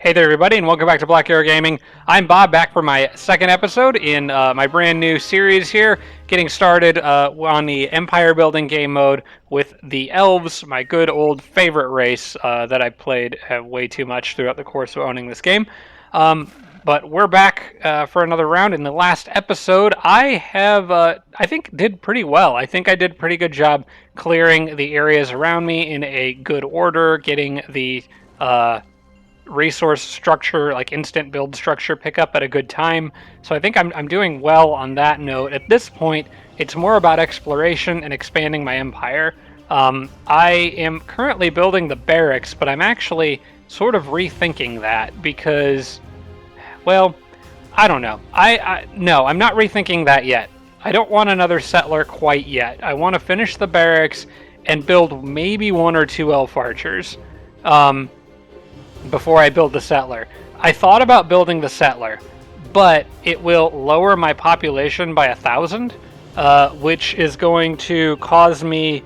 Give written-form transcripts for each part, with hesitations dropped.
Hey there, everybody, and welcome back to Black Arrow Gaming. I'm Bob, back for my second episode in my brand new series here, getting started on the empire building game mode with the Elves, my good old favorite race that I've played way too much throughout the course of owning this game. But we're back for another round. In the last episode, I think, did pretty well. I think I did a pretty good job clearing the areas around me in a good order, getting the resource structure, like instant build structure, pick up at a good time. So I think I'm doing well on that note. At this point, it's more about exploration and expanding my empire. I am currently building the barracks, but I'm actually sort of rethinking that because, well, I don't know. No, I'm not rethinking that yet. I don't want another settler quite yet. I want to finish the barracks and build maybe one or two elf archers. Before I build the settler. I thought about building the settler, but it will lower my population by 1,000, which is going to cause me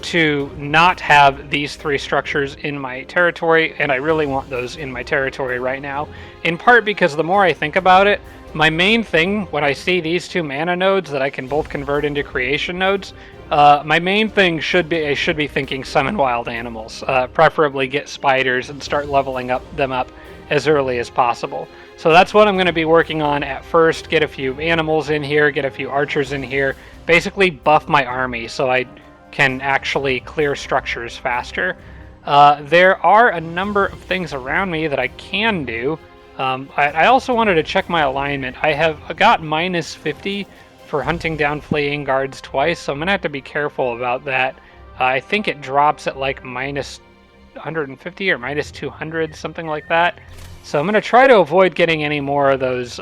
to not have these three structures in my territory, and I really want those in my territory right now. In part because the more I think about it, my main thing when I see these two mana nodes that I can both convert into creation nodes, my main thing should be I should be thinking summon wild animals, preferably get spiders and start leveling them up as early as possible. So that's what I'm going to be working on at first. Get a few animals in here, get a few archers in here, basically buff my army so I can actually clear structures faster. There are a number of things around me that I can do. I also wanted to check my alignment. I have got minus 50 for hunting down fleeing guards twice, so I'm going to have to be careful about that. I think it drops at like minus 150 or minus 200, something like that. So I'm going to try to avoid getting any more of those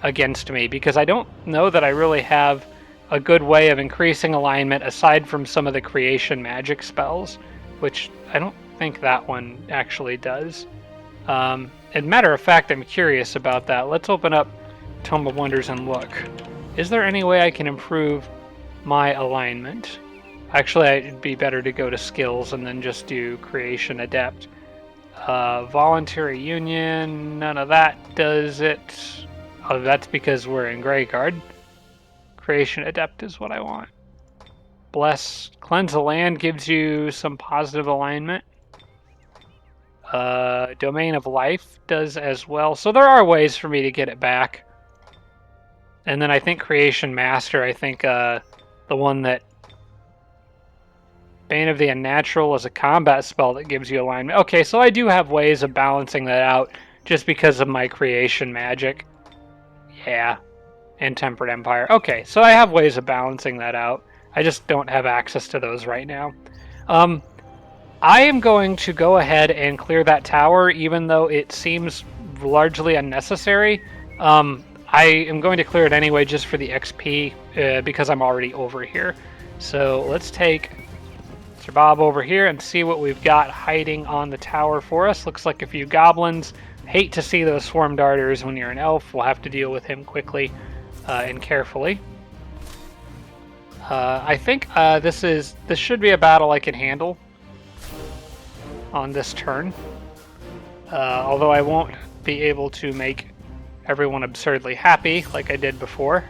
against me, because I don't know that I really have a good way of increasing alignment aside from some of the creation magic spells, which I don't think that one actually does. And matter of fact, I'm curious about that. Let's open up Tome of Wonders and look. Is there any way I can improve my alignment? Actually, it'd be better to go to skills and then just do Creation Adept. Voluntary Union, none of that does it. Oh, that's because we're in Greyguard. Creation Adept is what I want. Bless, Cleanse the Land gives you some positive alignment. Domain of Life does as well. So there are ways for me to get it back. And then I think Creation Master, I think the one that Bane of the Unnatural is a combat spell that gives you alignment. Okay, so I do have ways of balancing that out just because of my creation magic. Yeah, and Tempered Empire. Okay, so I have ways of balancing that out. I just don't have access to those right now. I am going to go ahead and clear that tower, even though it seems largely unnecessary. I am going to clear it anyway just for the XP because I'm already over here. So let's take Sir Bob over here and see what we've got hiding on the tower for us. Looks like a few goblins. Hate to see those swarm darters when you're an elf. We'll have to deal with him quickly and carefully. I think this should be a battle I can handle on this turn. Although I won't be able to make everyone absurdly happy like I did before.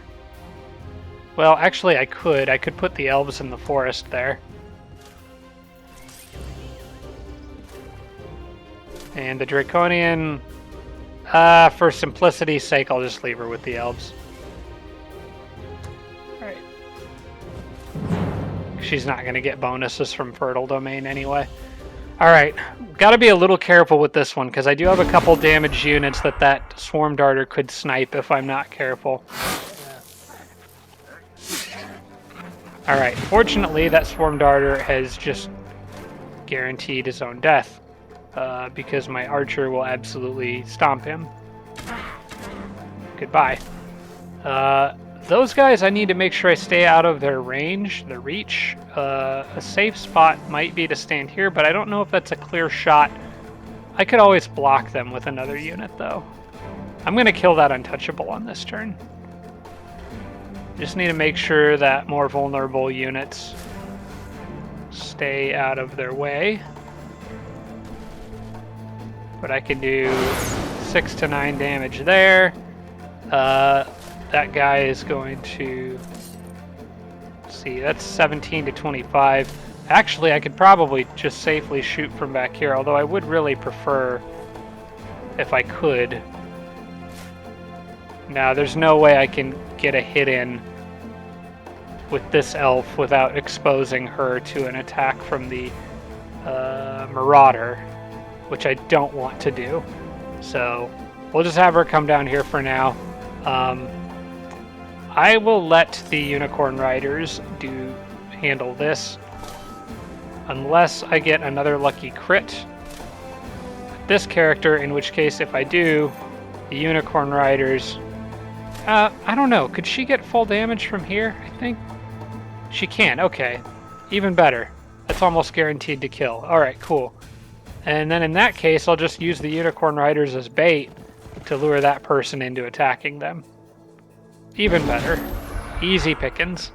Well, actually I could. I could put the elves in the forest there. And the Draconian, for simplicity's sake, I'll just leave her with the elves. Alright. She's not going to get bonuses from Fertile Domain anyway. Alright, got to be a little careful with this one, because I do have a couple damaged units that Swarm Darter could snipe if I'm not careful. Alright, fortunately that Swarm Darter has just guaranteed his own death, because my archer will absolutely stomp him. Goodbye. Those guys, I need to make sure I stay out of their range, their reach. A safe spot might be to stand here, but I don't know if that's a clear shot. I could always block them with another unit, though. I'm going to kill that untouchable on this turn. Just need to make sure that more vulnerable units stay out of their way. but I can do 6 to 9 damage there. That guy is going to... see, that's 17 to 25. Actually, I could probably just safely shoot from back here, although I would really prefer if I could. Now, there's no way I can get a hit in with this elf without exposing her to an attack from the Marauder, which I don't want to do. So we'll just have her come down here for now. I will let the Unicorn Riders handle this, unless I get another lucky crit. This character, in which case, if I do, the Unicorn Riders... I don't know. Could she get full damage from here, I think? She can. Okay. Even better. That's almost guaranteed to kill. Alright, cool. And then in that case, I'll just use the Unicorn Riders as bait to lure that person into attacking them. Even better. Easy pickings.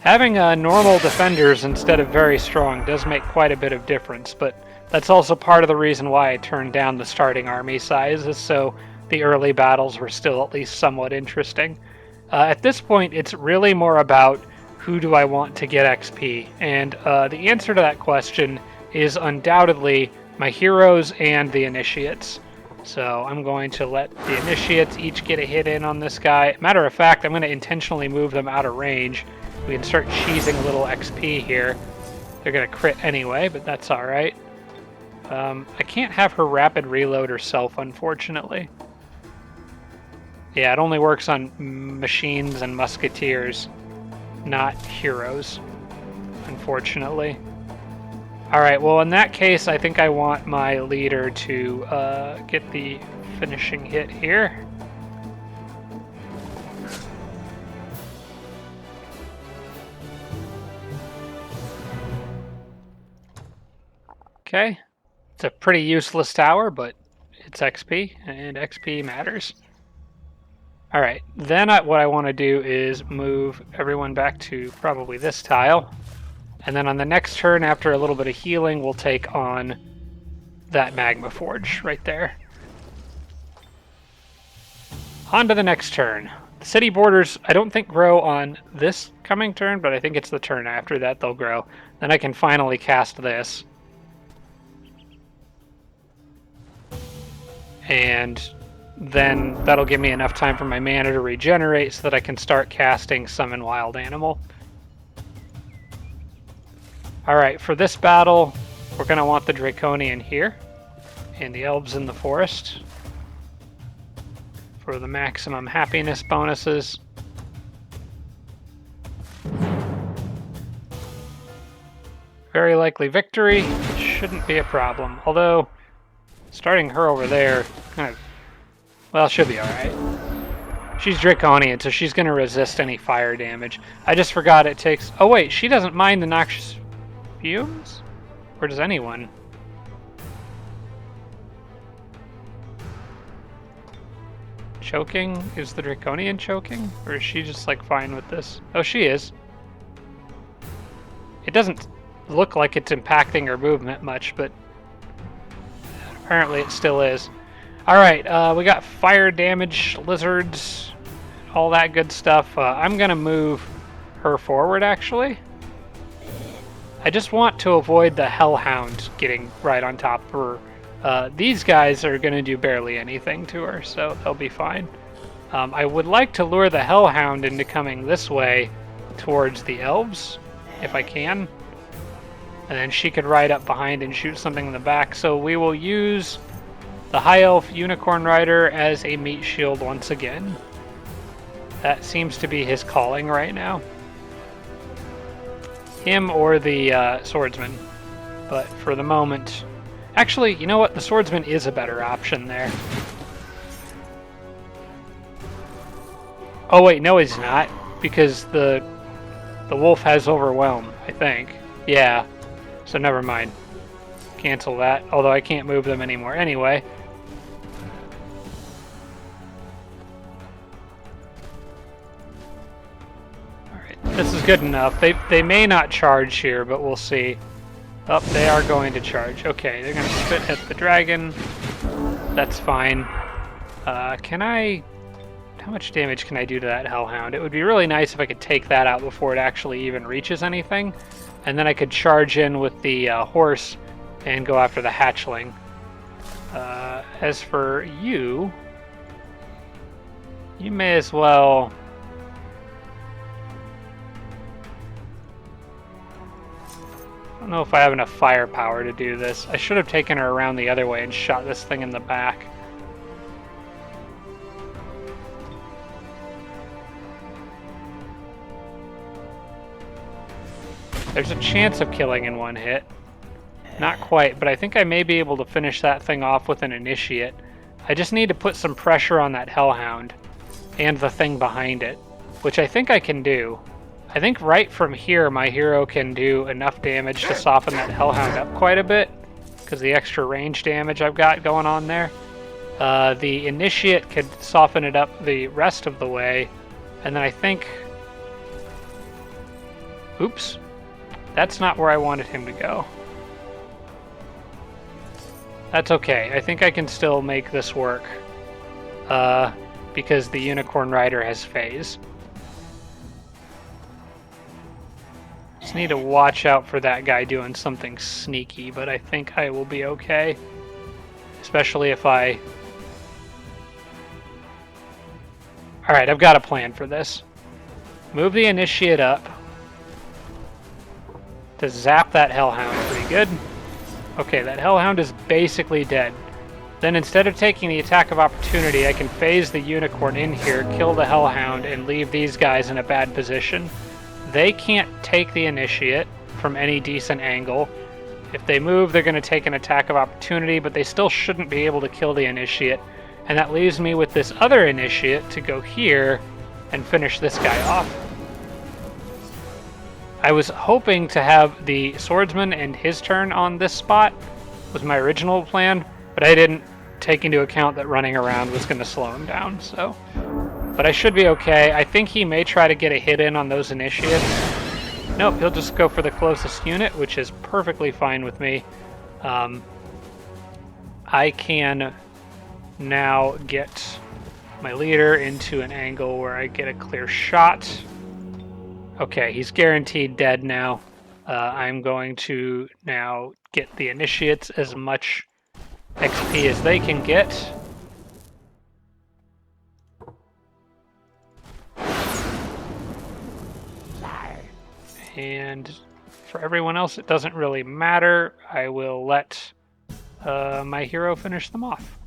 Having normal defenders instead of very strong does make quite a bit of difference, but that's also part of the reason why I turned down the starting army size, is so the early battles were still at least somewhat interesting. At this point, it's really more about who do I want to get XP, and the answer to that question is undoubtedly my heroes and the initiates. So I'm going to let the initiates each get a hit in on this guy. Matter of fact, I'm going to intentionally move them out of range. We can start cheesing a little XP here. They're going to crit anyway, but that's alright. I can't have her rapid reload herself, unfortunately. Yeah, it only works on machines and musketeers, not heroes, unfortunately. Alright, well in that case, I think I want my leader to get the finishing hit here. Okay, it's a pretty useless tower, but it's XP, and XP matters. Alright, then what I want to do is move everyone back to probably this tile. And then on the next turn, after a little bit of healing, we'll take on that Magma Forge right there. On to the next turn. The city borders, I don't think grow on this coming turn, but I think it's the turn after that they'll grow. Then I can finally cast this. And then that'll give me enough time for my mana to regenerate so that I can start casting Summon Wild Animal. Alright, for this battle, we're going to want the Draconian here, and the Elves in the Forest for the maximum happiness bonuses. Very likely victory. Shouldn't be a problem, although starting her over there kind of... well, she'll be alright. She's Draconian, so she's going to resist any fire damage. I just forgot it takes... oh wait, she doesn't mind the noxious fumes? Or does anyone? Choking? Is the Draconian choking? Or is she just like fine with this? Oh, she is. It doesn't look like it's impacting her movement much, but apparently it still is. Alright, we got fire damage, lizards, all that good stuff. I'm going to move her forward, actually. I just want to avoid the Hellhound getting right on top of her. These guys are going to do barely anything to her, so they'll be fine. I would like to lure the Hellhound into coming this way towards the Elves, if I can. And then she could ride up behind and shoot something in the back. So we will use the High Elf Unicorn Rider as a meat shield once again. That seems to be his calling right now. Him or the Swordsman. But for the moment... actually, you know what? The Swordsman is a better option there. Oh wait, no he's not. Because the wolf has Overwhelm, I think. Yeah. So never mind. Cancel that. Although I can't move them anymore anyway. Alright, this is good enough. They may not charge here, but we'll see. Oh, they are going to charge. Okay, they're going to spit at the dragon. That's fine. Can I... How much damage can I do to that Hellhound? It would be really nice if I could take that out before it actually even reaches anything. And then I could charge in with the horse and go after the hatchling. As for you... You may as well... I don't know if I have enough firepower to do this. I should have taken her around the other way and shot this thing in the back. There's a chance of killing in one hit. Not quite, but I think I may be able to finish that thing off with an initiate. I just need to put some pressure on that Hellhound and the thing behind it, which I think I can do. I think right from here my hero can do enough damage to soften that Hellhound up quite a bit, because the extra range damage I've got going on there. The initiate could soften it up the rest of the way, and then I think... Oops. That's not where I wanted him to go. That's okay. I think I can still make this work, because the Unicorn Rider has phase. Just need to watch out for that guy doing something sneaky, but I think I will be okay. Especially if I... Alright, I've got a plan for this. Move the initiate up to zap that Hellhound pretty good. Okay, that Hellhound is basically dead. Then instead of taking the attack of opportunity, I can phase the Unicorn in here, kill the Hellhound, and leave these guys in a bad position. They can't take the initiate from any decent angle. If they move, they're going to take an attack of opportunity, but they still shouldn't be able to kill the initiate. And that leaves me with this other initiate to go here and finish this guy off. I was hoping to have the swordsman and his turn on this spot, was my original plan, but I didn't take into account that running around was going to slow him down, so... But I should be okay. I think he may try to get a hit in on those initiates. Nope, he'll just go for the closest unit, which is perfectly fine with me. I can now get my leader into an angle where I get a clear shot. Okay, he's guaranteed dead now. I'm going to now get the initiates as much XP as they can get. And for everyone else, it doesn't really matter. I will let my hero finish them off.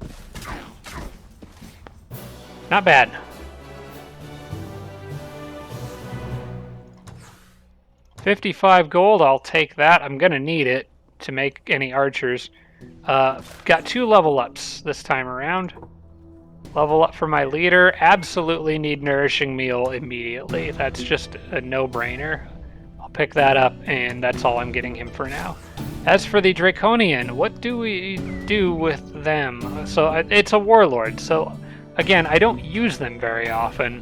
Not bad. $55 gold, I'll take that. I'm gonna need it to make any archers. Got 2 level ups this time around. Level up for my leader. Absolutely need Nourishing Meal immediately. That's just a no-brainer. I'll pick that up, and that's all I'm getting him for now. As for the Draconian, what do we do with them? So it's a warlord, so again, I don't use them very often.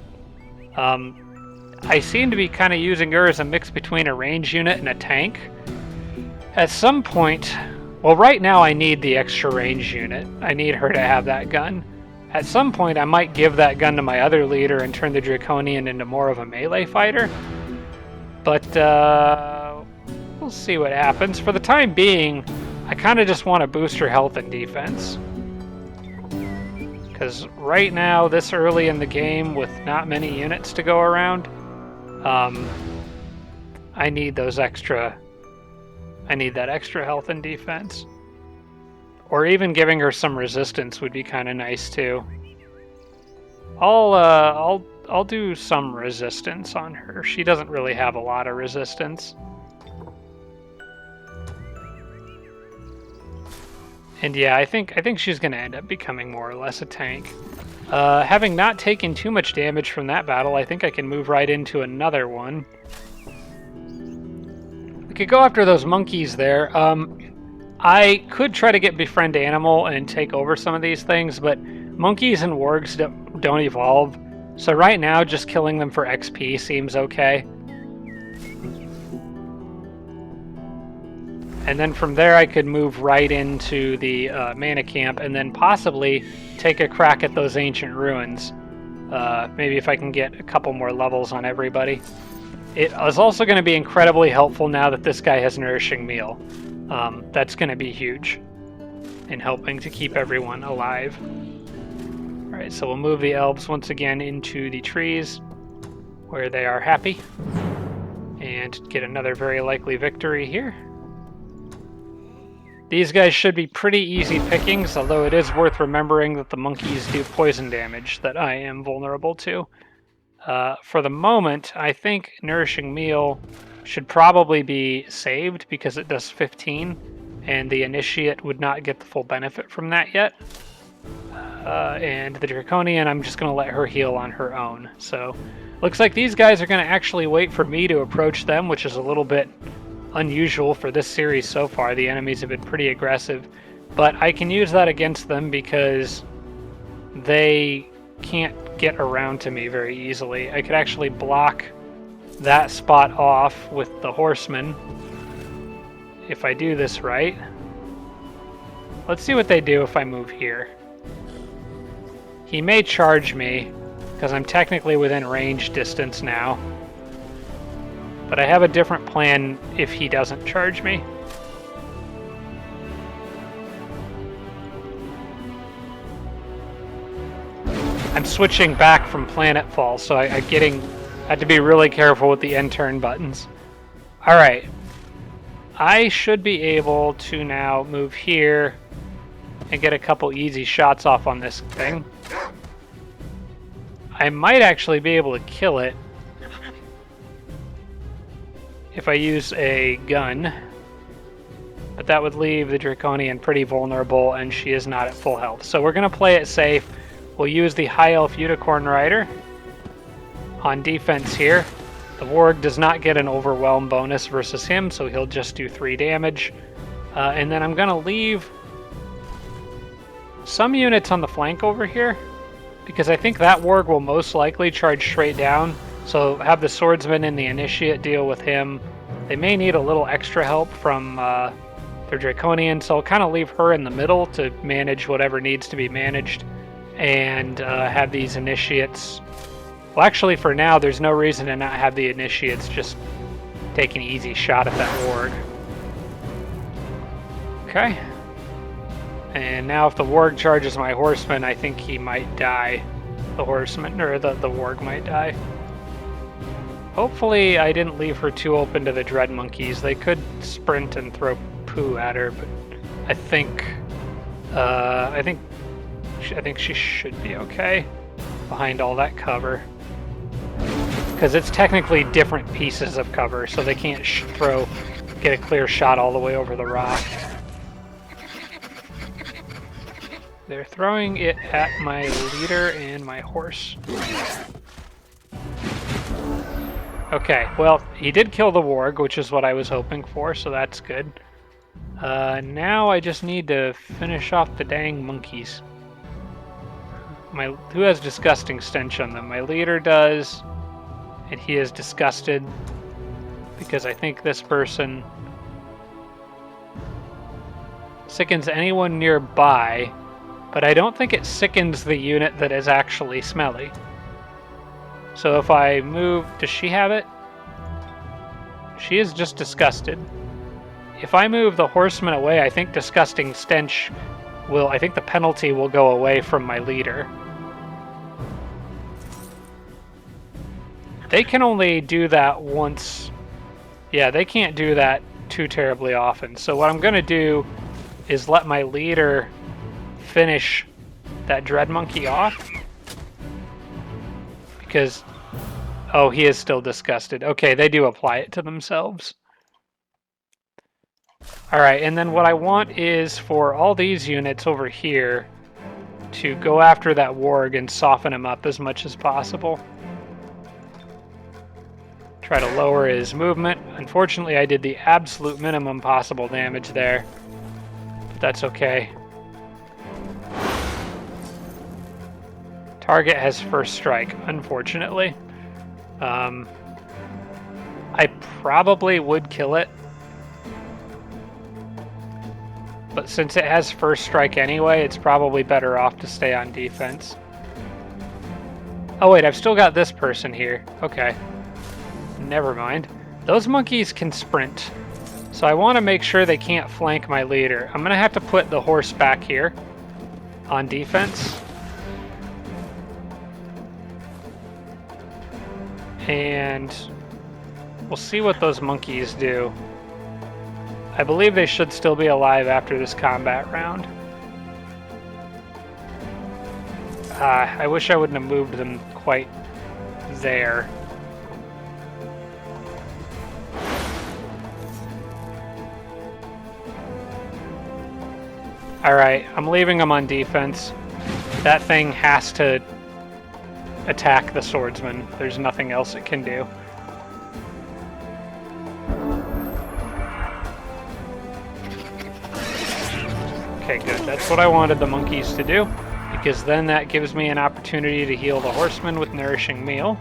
I seem to be kind of using her as a mix between a range unit and a tank. At some point, well, right now I need the extra range unit. I need her to have that gun. At some point, I might give that gun to my other leader and turn the Draconian into more of a melee fighter. But we'll see what happens. For the time being, I kind of just want to boost her health and defense. Because right now, this early in the game, with not many units to go around, I need those extra... I need that extra health and defense. Or even giving her some resistance would be kind of nice too. I'll do some resistance on her. She doesn't really have a lot of resistance. And yeah, I think she's going to end up becoming more or less a tank. Having not taken too much damage from that battle, I think I can move right into another one. We could go after those monkeys there. I could try to get Befriend Animal and take over some of these things, but monkeys and wargs don't evolve. So right now, just killing them for XP seems okay. And then from there I could move right into the mana camp and then possibly take a crack at those ancient ruins. Maybe if I can get a couple more levels on everybody. It is also going to be incredibly helpful now that this guy has Nourishing Meal. That's going to be huge in helping to keep everyone alive. Alright, so we'll move the elves once again into the trees where they are happy and get another very likely victory here. These guys should be pretty easy pickings, although it is worth remembering that the monkeys do poison damage that I am vulnerable to. For the moment, I think Nourishing Meal should probably be saved because it does 15, and the Initiate would not get the full benefit from that yet. And the Draconian, I'm just going to let her heal on her own. So, looks like these guys are going to actually wait for me to approach them, which is a little bit unusual for this series so far. The enemies have been pretty aggressive, but I can use that against them because they can't get around to me very easily. I could actually block that spot off with the horsemen if I do this right. Let's see what they do if I move here. He may charge me because I'm technically within range distance now. But I have a different plan if he doesn't charge me. I'm switching back from Planetfall, so I had to be really careful with the end turn buttons. Alright. I should be able to now move here and get a couple easy shots off on this thing. I might actually be able to kill it if I use a gun, but that would leave the Draconian pretty vulnerable, and she is not at full health. So we're going to play it safe. We'll use the High Elf Unicorn Rider on defense here. The Warg does not get an Overwhelm bonus versus him, so he'll just do 3 damage. And then I'm going to leave some units on the flank over here, because I think that Warg will most likely charge straight down. So have the Swordsman and the Initiate deal with him. They may need a little extra help from their Draconian, so I'll kind of leave her in the middle to manage whatever needs to be managed, and have these Initiates. Well, actually, for now, there's no reason to not have the Initiates just take an easy shot at that Warg. Okay. And now if the Warg charges my Horseman, I think he might die. The Horseman, or the Warg might die. Hopefully I didn't leave her too open to the Dread Monkeys. They could sprint and throw poo at her, but I think she should be okay behind all that cover. Because it's technically different pieces of cover, so they can't get a clear shot all the way over the rock. They're throwing it at my leader and my horse. Okay, well, he did kill the Warg, which is what I was hoping for, so that's good. Now I just need to finish off the dang monkeys. Who has Disgusting Stench on them? My leader does, and he is disgusted because I think this person sickens anyone nearby, but I don't think it sickens the unit that is actually smelly. So if I move, does she have it? She is just disgusted. If I move the Horseman away, I think Disgusting Stench I think the penalty will go away from my leader. They can only do that once. Yeah, they can't do that too terribly often. So what I'm going to do is let my leader finish that Dread Monkey off. Because, oh, he is still disgusted. Okay, they do apply it to themselves. Alright, and then what I want is for all these units over here to go after that Warg and soften him up as much as possible. Try to lower his movement. Unfortunately, I did the absolute minimum possible damage there. But that's okay. Target has first strike, unfortunately. I probably would kill it. but since it has first strike anyway, it's probably better off to stay on defense. Oh wait, I've still got this person here. Okay. Never mind. Those monkeys can sprint, so I want to make sure they can't flank my leader. I'm going to have to put the horse back here on defense. And we'll see what those monkeys do. I believe they should still be alive after this combat round. I wish I wouldn't have moved them quite there. Alright, I'm leaving them on defense. That thing has to attack the swordsman. There's nothing else it can do. Okay, good. That's what I wanted the monkeys to do, because then that gives me an opportunity to heal the horseman with nourishing meal.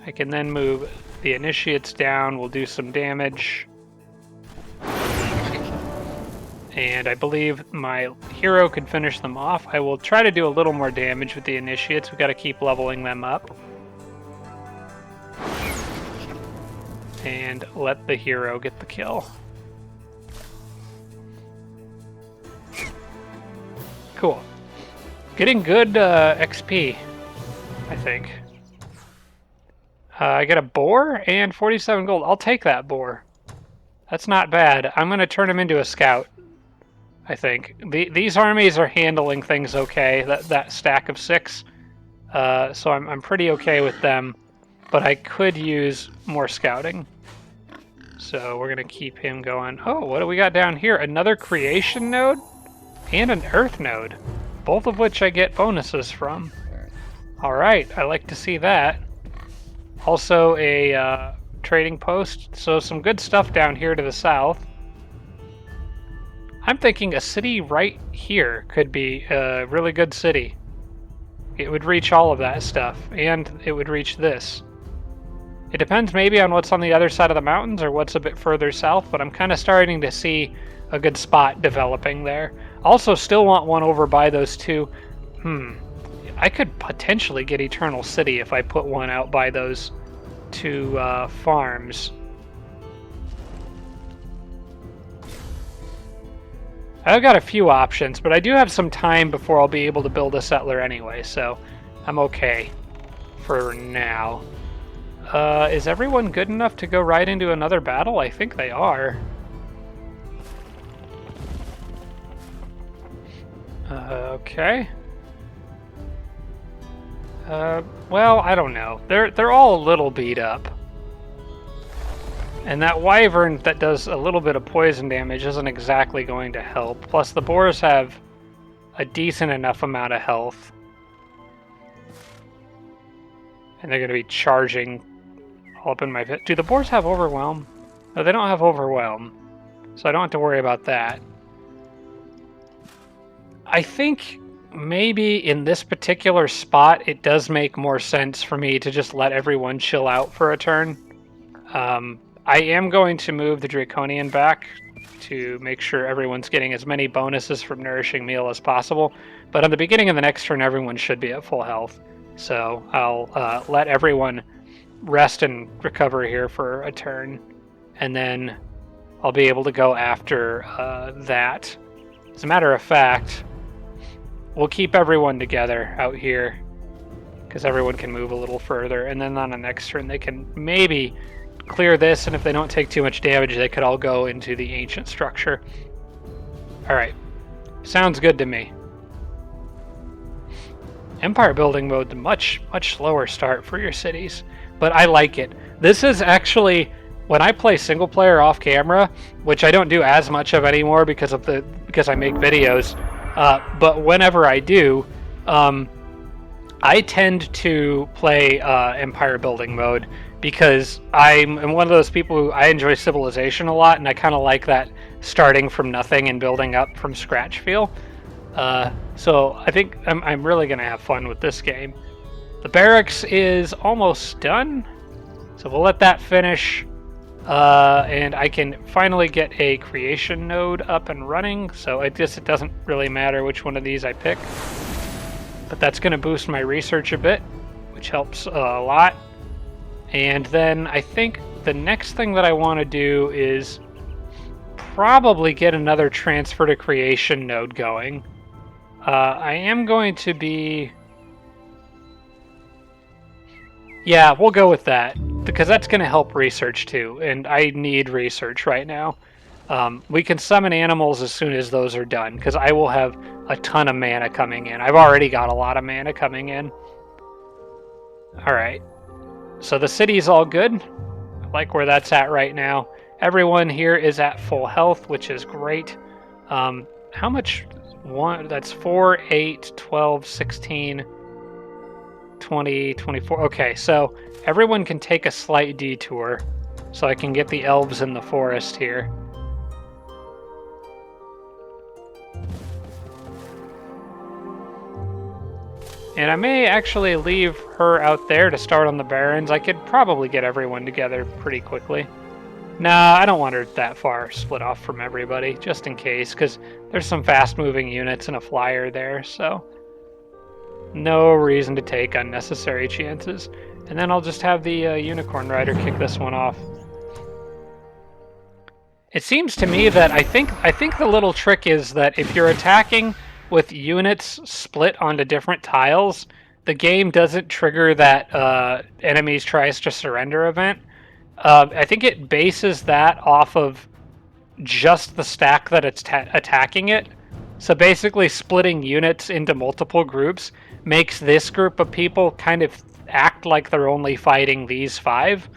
I can then move the initiates down. We'll do some damage. And I believe my hero could finish them off. I will try to do a little more damage with the initiates. We've got to keep leveling them up. And let the hero get the kill. Cool. Getting good XP, I think. I get a boar and 47 gold. I'll take that boar. That's not bad. I'm going to turn him into a scout, I think. These armies are handling things okay, that stack of 6. So I'm pretty okay with them. But I could use more scouting. So we're going to keep him going. Oh, what do we got down here? Another creation node and an earth node. Both of which I get bonuses from. Alright, I like to see that. Also a trading post. So some good stuff down here to the south. I'm thinking a city right here could be a really good city. It would reach all of that stuff, and it would reach this. It depends maybe on what's on the other side of the mountains or what's a bit further south, but I'm kind of starting to see a good spot developing there. Also still want one over by those two. I could potentially get Eternal City if I put one out by those two farms. I've got a few options, but I do have some time before I'll be able to build a settler anyway, so I'm okay for now. Is everyone good enough to go right into another battle? I think they are. Okay. Well, I don't know. They're all a little beat up. And that wyvern that does a little bit of poison damage isn't exactly going to help. Plus, the boars have a decent enough amount of health. And they're going to be charging all up in my pit. Do the boars have Overwhelm? No, they don't have Overwhelm. So I don't have to worry about that. I think maybe in this particular spot, it does make more sense for me to just let everyone chill out for a turn. I am going to move the Draconian back to make sure everyone's getting as many bonuses from Nourishing Meal as possible. But at the beginning of the next turn, everyone should be at full health. So I'll let everyone rest and recover here for a turn. And then I'll be able to go after that. As a matter of fact, we'll keep everyone together out here because everyone can move a little further. And then on the next turn, they can maybe clear this, and if they don't take too much damage, they could all go into the ancient structure. Alright. Sounds good to me. Empire building mode, much slower start for your cities, but I like it. This is actually, when I play single player off camera, which I don't do as much of anymore because I make videos, but whenever I do, I tend to play Empire building mode because I'm one of those people who I enjoy Civilization a lot, and I kind of like that starting from nothing and building up from scratch feel. So I think I'm really going to have fun with this game. The barracks is almost done. So we'll let that finish. And I can finally get a creation node up and running, so I guess it doesn't really matter which one of these I pick. But that's going to boost my research a bit, which helps a lot. And then I think the next thing that I want to do is probably get another transfer to creation node going. I am going to be... Yeah, we'll go with that, because that's going to help research too, and I need research right now. We can summon animals as soon as those are done, because I will have a ton of mana coming in. I've already got a lot of mana coming in. Alright, so the city's all good. I like where that's at right now. Everyone here is at full health, which is great. How much? That's 4, 8, 12, 16... 20, 24. Okay, so everyone can take a slight detour so I can get the elves in the forest here. And I may actually leave her out there to start on the barrens. I could probably get everyone together pretty quickly. Nah, I don't want her that far split off from everybody, just in case, because there's some fast-moving units and a flyer there, so... No reason to take unnecessary chances. And then I'll just have the Unicorn Rider kick this one off. It seems to me that I think the little trick is that if you're attacking with units split onto different tiles, the game doesn't trigger that enemies tries to surrender event. I think it bases that off of just the stack that it's attacking it. So basically splitting units into multiple groups makes this group of people kind of act like they're only fighting these 5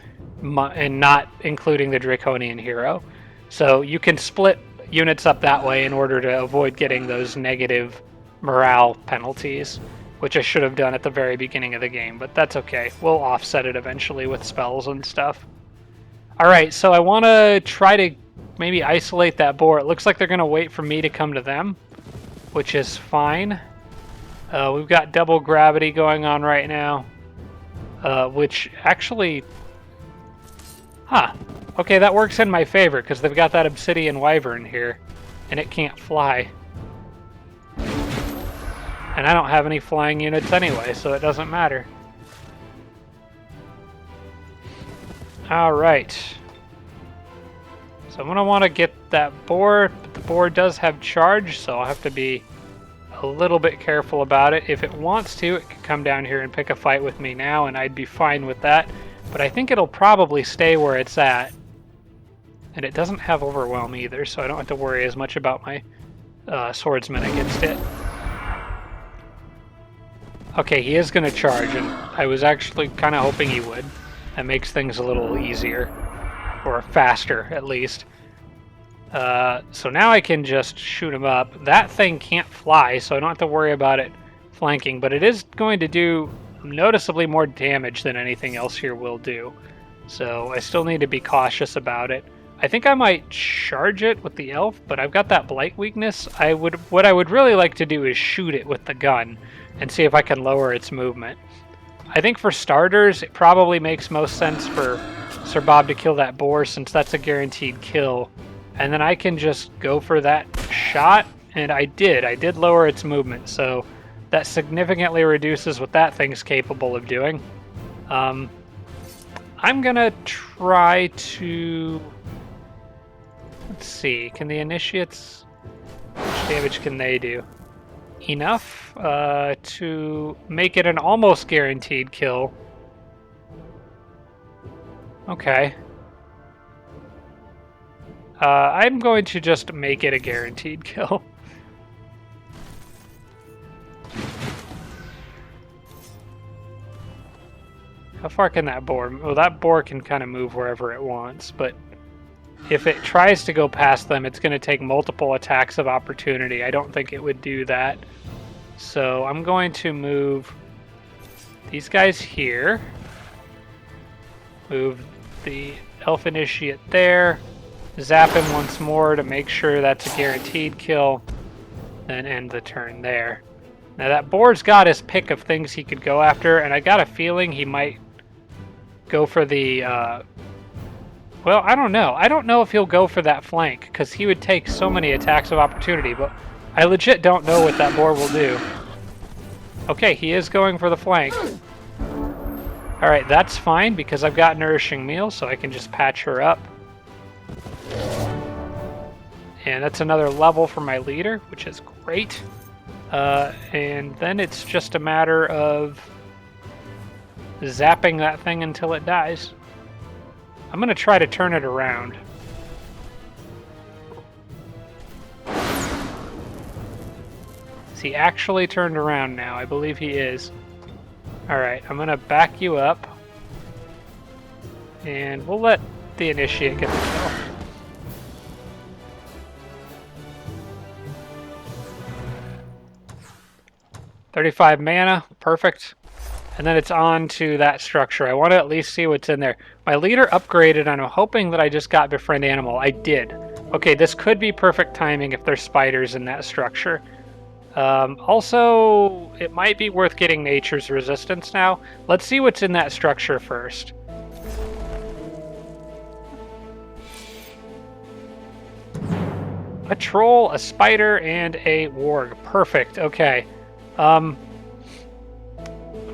and not including the Draconian hero. So you can split units up that way in order to avoid getting those negative morale penalties, which I should have done at the very beginning of the game, but that's okay. We'll offset it eventually with spells and stuff. Alright, so I want to try to maybe isolate that boar. It looks like they're going to wait for me to come to them, which is fine. We've got double gravity going on right now, which actually... Huh. Okay, that works in my favor, because they've got that Obsidian Wyvern here, and it can't fly. And I don't have any flying units anyway, so it doesn't matter. Alright. So I'm going to want to get that boar, but the boar does have charge, so I'll have to be a little bit careful about it. If it wants to, it can come down here and pick a fight with me now, and I'd be fine with that. But I think it'll probably stay where it's at. And it doesn't have Overwhelm either, so I don't have to worry as much about my swordsman against it. Okay, he is going to charge, and I was actually kind of hoping he would. That makes things a little easier. Or faster, at least. So now I can just shoot him up. That thing can't fly, so I don't have to worry about it flanking, but it is going to do noticeably more damage than anything else here will do. So I still need to be cautious about it. I think I might charge it with the elf, but I've got that blight weakness. What I would really like to do is shoot it with the gun and see if I can lower its movement. I think for starters, it probably makes most sense for Sir Bob to kill that boar, since that's a guaranteed kill. And then I can just go for that shot, and I did lower its movement, so that significantly reduces what that thing's capable of doing. I'm gonna try to... Let's see, can the initiates... Which damage can they do? Enough to make it an almost guaranteed kill. Okay. I'm going to just make it a guaranteed kill. How far can that boar? Well, that boar can kind of move wherever it wants, but if it tries to go past them, it's going to take multiple attacks of opportunity. I don't think it would do that. So I'm going to move these guys here. Move the Elf Initiate there. Zap him once more to make sure that's a guaranteed kill. Then end the turn there. Now that boar's got his pick of things he could go after, and I got a feeling he might go for the... well, I don't know. I don't know if he'll go for that flank, because he would take so many attacks of opportunity, but I legit don't know what that boar will do. Okay, he is going for the flank. Alright, that's fine, because I've got Nourishing Meal, so I can just patch her up. And that's another level for my leader, which is great. And then it's just a matter of zapping that thing until it dies. I'm going to try to turn it around. Is he actually turned around now? I believe he is. Alright, I'm going to back you up. And we'll let the Initiate get the kill. $35 mana, perfect. And then it's on to that structure. I want to at least see what's in there. My leader upgraded, and I'm hoping that I just got Befriend Animal. I did. Okay, this could be perfect timing if there's spiders in that structure. Also, it might be worth getting Nature's Resistance now. Let's see what's in that structure first. A troll, a spider, and a warg. Perfect, okay. I'm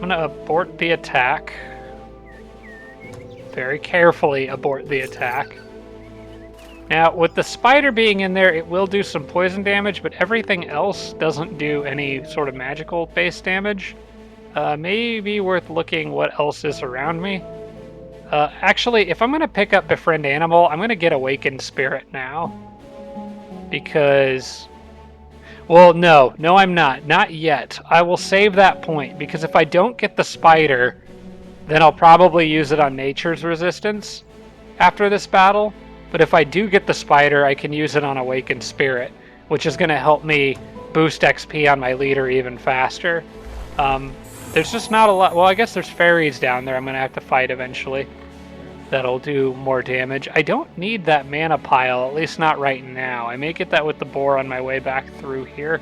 gonna abort the attack. Very carefully abort the attack. Now, with the spider being in there, it will do some poison damage, but everything else doesn't do any sort of magical base damage. May be worth looking what else is around me. Actually, if I'm gonna pick up Befriend Animal, I'm gonna get Awakened Spirit now. Because... well, no, I'm not. Not yet. I will save that point, because if I don't get the spider, then I'll probably use it on Nature's Resistance after this battle. But if I do get the spider, I can use it on Awakened Spirit, which is going to help me boost XP on my leader even faster. There's just not a lot... well, I guess there's fairies down there I'm going to have to fight eventually. That'll do more damage. I don't need that mana pile, at least not right now. I may get that with the boar on my way back through here.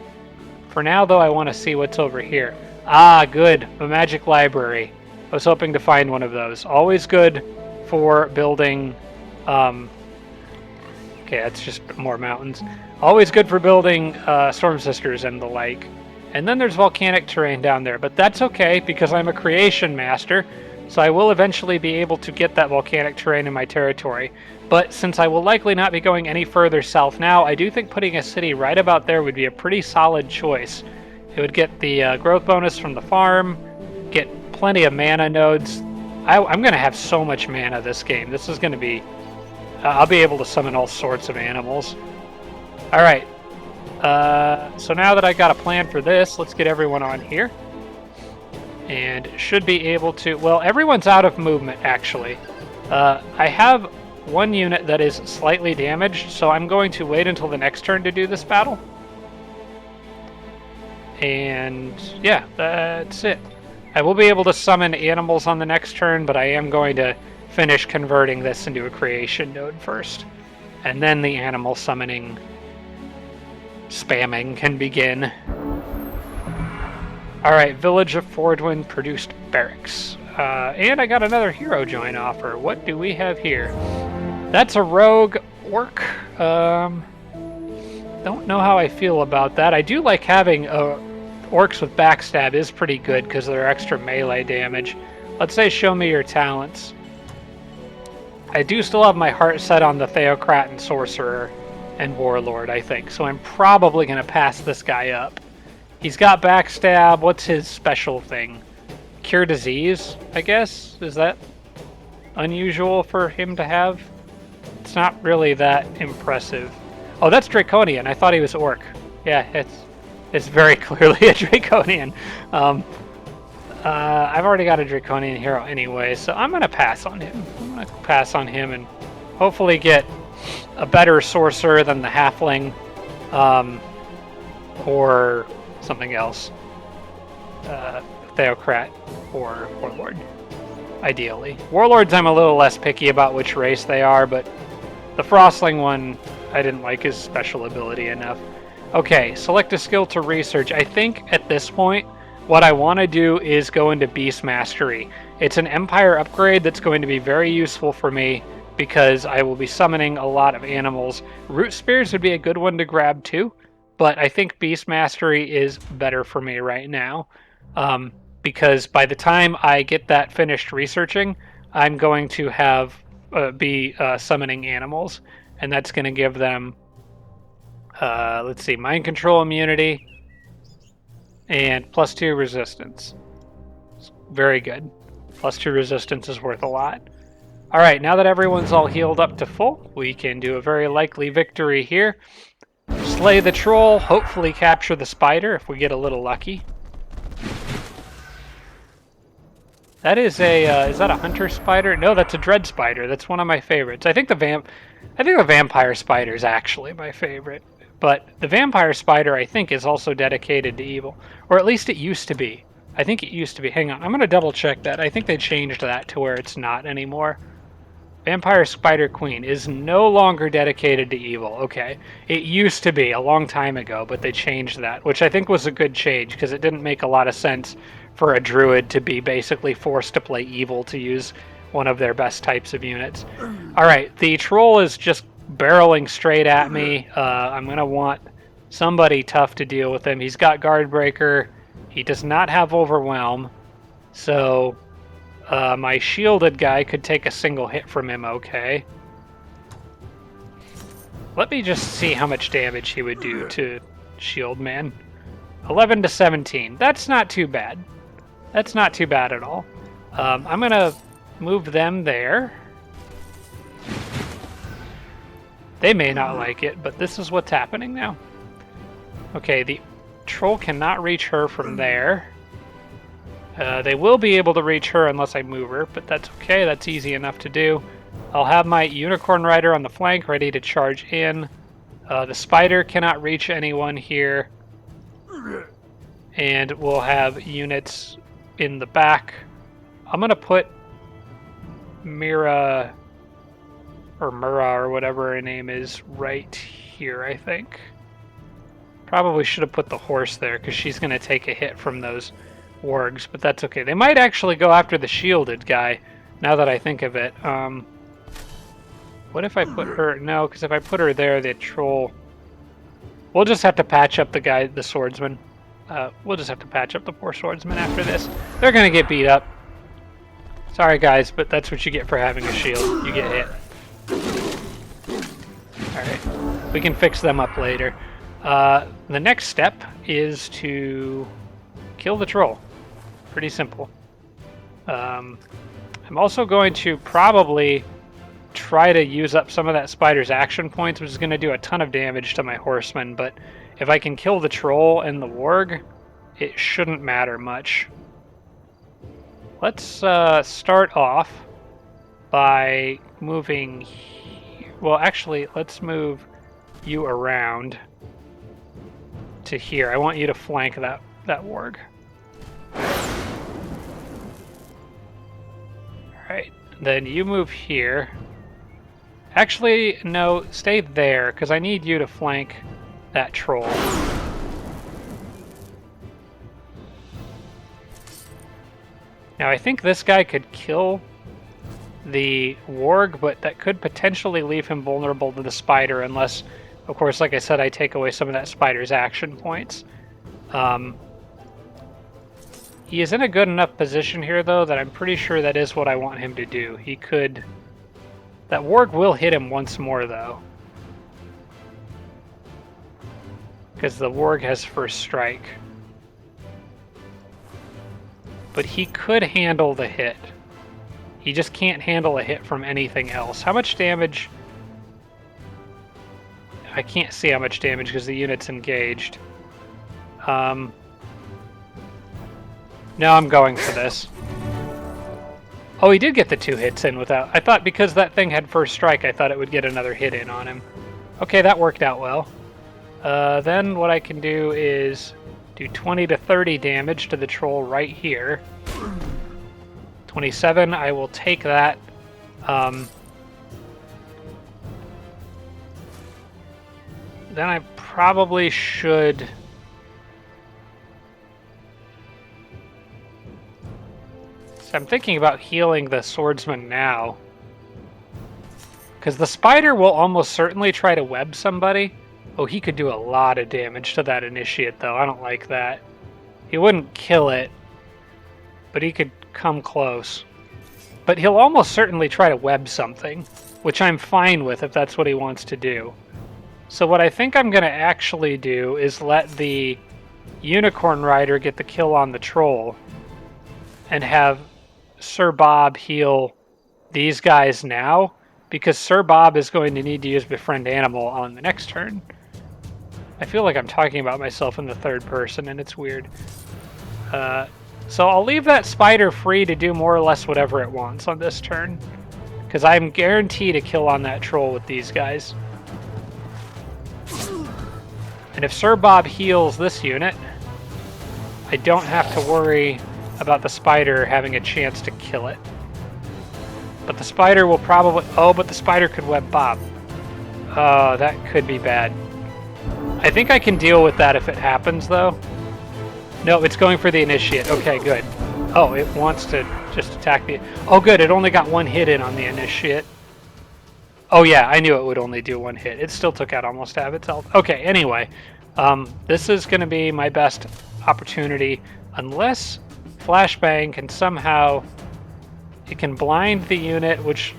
For now, though, I want to see what's over here. Ah, good. A magic library. I was hoping to find one of those. Always good for building... okay, that's just more mountains. Always good for building Storm Sisters and the like. And then there's volcanic terrain down there, but that's okay because I'm a creation master. So I will eventually be able to get that volcanic terrain in my territory. But since I will likely not be going any further south now, I do think putting a city right about there would be a pretty solid choice. It would get the growth bonus from the farm, get plenty of mana nodes. I'm going to have so much mana this game. This is going to be... I'll be able to summon all sorts of animals. Alright. So now that I got a plan for this, let's get everyone on here. And should be able to... well, everyone's out of movement, actually. I have one unit that is slightly damaged, so I'm going to wait until the next turn to do this battle. And yeah, that's it. I will be able to summon animals on the next turn, but I am going to finish converting this into a creation node first. And then the animal summoning spamming can begin. Alright, Village of Fordwin produced barracks. And I got another hero join offer. What do we have here? That's a rogue orc. Don't know how I feel about that. I do like having orcs with backstab is pretty good because they're extra melee damage. Let's say show me your talents. I do still have my heart set on the Theocrat and Sorcerer and Warlord, I think. So I'm probably going to pass this guy up. He's got backstab. What's his special thing? Cure disease, I guess? Is that unusual for him to have? It's not really that impressive. Oh, that's Draconian. I thought he was Orc. Yeah, it's very clearly a Draconian. I've already got a Draconian hero anyway, so I'm going to pass on him. I'm going to pass on him and hopefully get a better Sorcerer than the Halfling. Or something else. Theocrat or Warlord, ideally. Warlords I'm a little less picky about which race they are, but the Frostling one, I didn't like his special ability enough. Okay, select a skill to research. I think at this point, what I want to do is go into Beast Mastery. It's an Empire upgrade that's going to be very useful for me because I will be summoning a lot of animals. Root Spears would be a good one to grab too, but I think Beast Mastery is better for me right now. Because by the time I get that finished researching, I'm going to have be summoning animals, and that's going to give them, let's see, mind control immunity and +2 resistance. Very good. +2 resistance is worth a lot. All right, now that everyone's all healed up to full, we can do a very likely victory here. Slay the troll, hopefully capture the spider if we get a little lucky. That is is that a hunter spider? No, that's a dread spider. That's one of my favorites. I think the vampire spider is actually my favorite. But the vampire spider, I think, is also dedicated to evil. Or at least it used to be. I think it used to be. Hang on, I'm going to double check that. I think they changed that to where it's not anymore. Vampire Spider Queen is no longer dedicated to evil. Okay. It used to be a long time ago, but they changed that, which I think was a good change because it didn't make a lot of sense for a druid to be basically forced to play evil to use one of their best types of units. All right, the troll is just barreling straight at me. I'm going to want somebody tough to deal with him. He's got Guardbreaker. He does not have Overwhelm. So my shielded guy could take a single hit from him, okay. Let me just see how much damage he would do to Shield Man. 11 to 17. That's not too bad. That's not too bad at all. I'm going to move them there. They may not like it, but this is what's happening now. Okay, the troll cannot reach her from there. They will be able to reach her unless I move her, but that's okay. That's easy enough to do. I'll have my Unicorn Rider on the flank ready to charge in. The spider cannot reach anyone here. And we'll have units in the back. I'm going to put Mira or whatever her name is right here, I think. Probably should have put the horse there because she's going to take a hit from those wargs, but that's okay. They might actually go after the shielded guy, now that I think of it. What if I put her... No, because if I put her there, the troll... We'll just have to patch up the guy, the swordsman. We'll just have to patch up the poor swordsman after this. They're going to get beat up. Sorry, guys, but that's what you get for having a shield. You get hit. Alright. We can fix them up later. The next step is to kill the troll. Pretty simple. I'm also going to probably try to use up some of that spider's action points, which is going to do a ton of damage to my horsemen, but if I can kill the troll and the warg, it shouldn't matter much. Let's start off by moving... Well, actually, let's move you around to here. I want you to flank that warg. Alright, then you move here. Actually, no, stay there, because I need you to flank that troll. Now, I think this guy could kill the warg, but that could potentially leave him vulnerable to the spider, unless, of course, like I said, I take away some of that spider's action points. He is in a good enough position here, though, that I'm pretty sure that is what I want him to do. He could... That warg will hit him once more, though. Because the warg has first strike. But he could handle the hit. He just can't handle a hit from anything else. How much damage... I can't see how much damage because the unit's engaged. No, I'm going for this. Oh, he did get the 2 hits in without... I thought because that thing had first strike, I thought it would get another hit in on him. Okay, that worked out well. Then what I can do is do 20 to 30 damage to the troll right here. 27, I will take that. Then I probably should... So I'm thinking about healing the swordsman now. Because the spider will almost certainly try to web somebody. Oh, he could do a lot of damage to that initiate, though. I don't like that. He wouldn't kill it, but he could come close. But he'll almost certainly try to web something, which I'm fine with if that's what he wants to do. So what I think I'm going to actually do is let the Unicorn Rider get the kill on the troll and have Sir Bob heal these guys now, because Sir Bob is going to need to use Befriend Animal on the next turn. I feel like I'm talking about myself in the third person, and it's weird. So I'll leave that spider free to do more or less whatever it wants on this turn, because I'm guaranteed a kill on that troll with these guys. And if Sir Bob heals this unit, I don't have to worry about the spider having a chance to kill it. But the spider will probably... Oh, but the spider could web Bob. Oh, that could be bad. I think I can deal with that if it happens, though. No, it's going for the initiate. Okay, good. Oh, it wants to just attack the... Oh, good, it only got one hit in on the initiate. Oh, yeah, I knew it would only do one hit. It still took out almost half its health. Okay, anyway. This is going to be my best opportunity, unless Flashbang can somehow... It can blind the unit, which...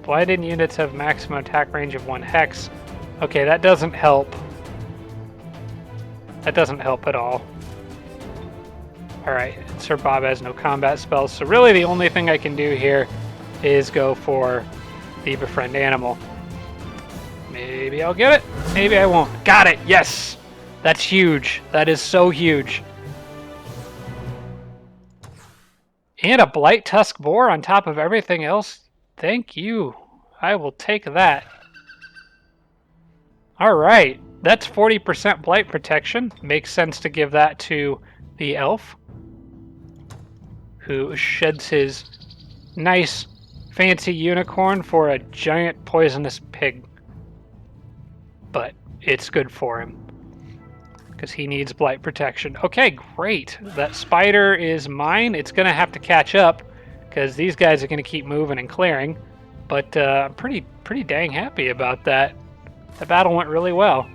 Blinded units have maximum attack range of 1 hex. Okay, that doesn't help. That doesn't help at all. Alright, Sir Bob has no combat spells, so really the only thing I can do here is go for the Befriend Animal. Maybe I'll get it, maybe I won't. Got it, yes! That's huge. That is so huge. And a Blight Tusk Boar on top of everything else. Thank you. I will take that. Alright, that's 40% Blight Protection. Makes sense to give that to the elf, who sheds his nice, fancy unicorn for a giant poisonous pig. But it's good for him, because he needs Blight Protection. Okay, great. That spider is mine. It's going to have to catch up, because these guys are going to keep moving and clearing. But I'm pretty dang happy about that. The battle went really well.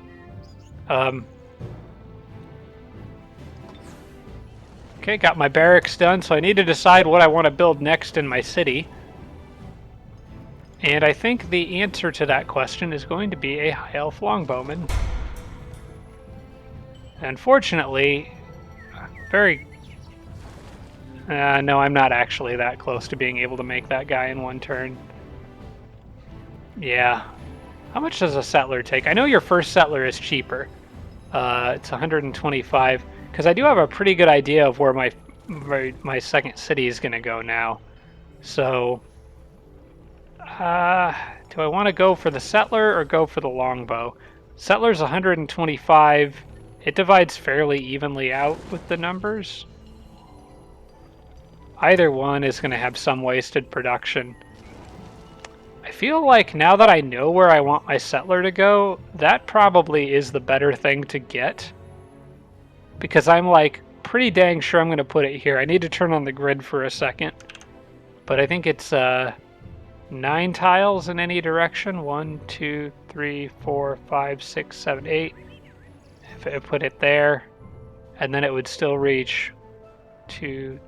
Okay, got my barracks done, so I need to decide what I want to build next in my city. And I think the answer to that question is going to be a High Elf Longbowman. Unfortunately, no, I'm not actually that close to being able to make that guy in one turn. Yeah. How much does a settler take? I know your first settler is cheaper. It's 125, because I do have a pretty good idea of where my second city is going to go now. So, do I want to go for the settler or go for the longbow? Settler's 125. It divides fairly evenly out with the numbers. Either one is going to have some wasted production. I feel like now that I know where I want my settler to go, that probably is the better thing to get. Because I'm like pretty dang sure I'm going to put it here. I need to turn on the grid for a second. But I think it's 9 tiles in any direction. 1, 2, 3, 4, 5, 6, 7, 8. If I put it there, and then it would still reach 2,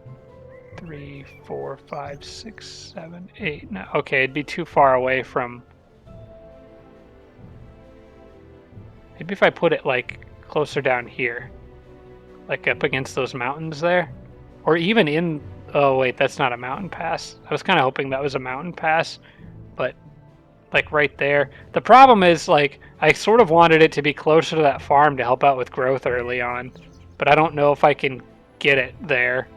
3, 4, 5, 6, 7, 8. No, okay, it'd be too far away from... Maybe if I put it like closer down here, like up against those mountains there, or even in... Oh wait, that's not a mountain pass. I was kind of hoping that was a mountain pass, but like right there. The problem is, like, I sort of wanted it to be closer to that farm to help out with growth early on, but I don't know if I can get it there.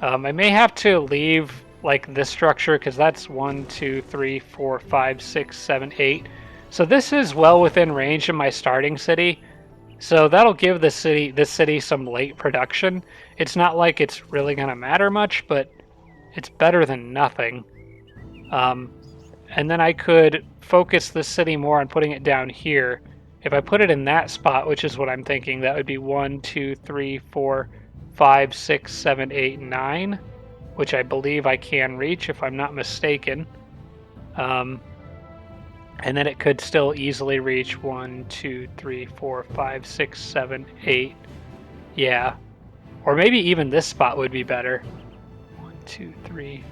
I may have to leave like this structure, because that's 1, 2, 3, 4, 5, 6, 7, 8. So this is well within range of my starting city. So that'll give this city some late production. It's not like it's really going to matter much, but it's better than nothing. And then I could focus the city more on putting it down here. If I put it in that spot, which is what I'm thinking, that would be 1, 2, 3, 4, 5, 6, 7, 8, 9, which I believe I can reach if I'm not mistaken. And then it could still easily reach 1, 2, 3, 4, 5, 6, 7, 8. Yeah. Or maybe even this spot would be better. 1, 2, 3,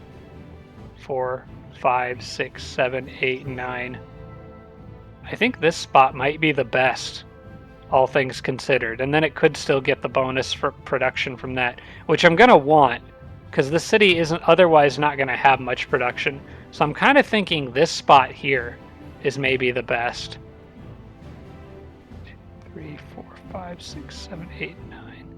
4, 5, 6, 7, 8, 9. I think this spot might be the best, all things considered. And then it could still get the bonus for production from that, which I'm going to want, because the city isn't otherwise not going to have much production. So I'm kind of thinking this spot here is maybe the best. 2, 3, 4, 5, 6, 7, 8, 9.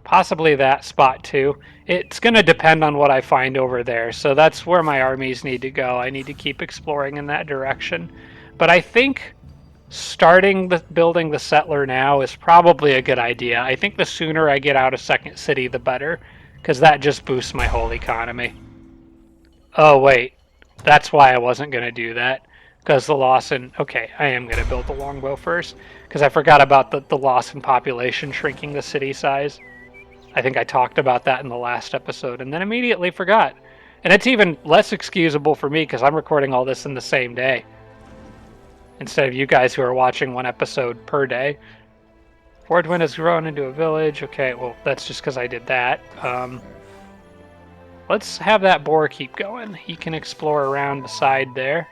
Possibly that spot too. It's going to depend on what I find over there. So that's where my armies need to go. I need to keep exploring in that direction. But I think starting building the settler now is probably a good idea. I think the sooner I get out of Second City, the better, because that just boosts my whole economy. Oh, wait. That's why I wasn't going to do that, because the loss in... Okay, I am going to build the longbow first, because I forgot about the loss in population shrinking the city size. I think I talked about that in the last episode, and then immediately forgot. And it's even less excusable for me, because I'm recording all this in the same day, instead of you guys who are watching one episode per day. Fordwin has grown into a village. Okay, well, that's just because I did that. Let's have that boar keep going. He can explore around the side there.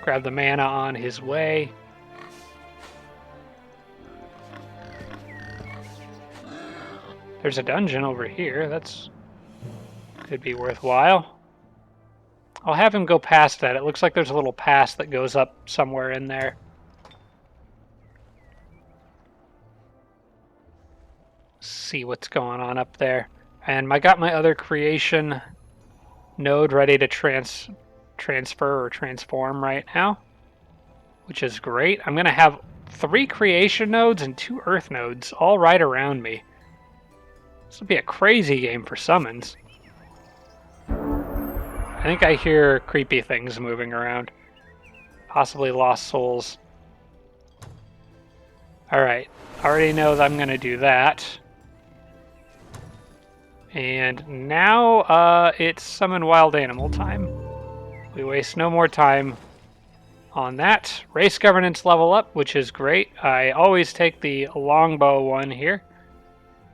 Grab the mana on his way. There's a dungeon over here. That's could be worthwhile. I'll have him go past that. It looks like there's a little pass that goes up somewhere in there. See what's going on up there. And I got my other creation node ready to transfer or transform right now, which is great. I'm going to have 3 creation nodes and 2 earth nodes all right around me. This will be a crazy game for summons. I think I hear creepy things moving around. Possibly lost souls. Alright, already know that I'm going to do that. And now it's summon wild animal time. We waste no more time on that. Race governance level up, which is great. I always take the longbow one here.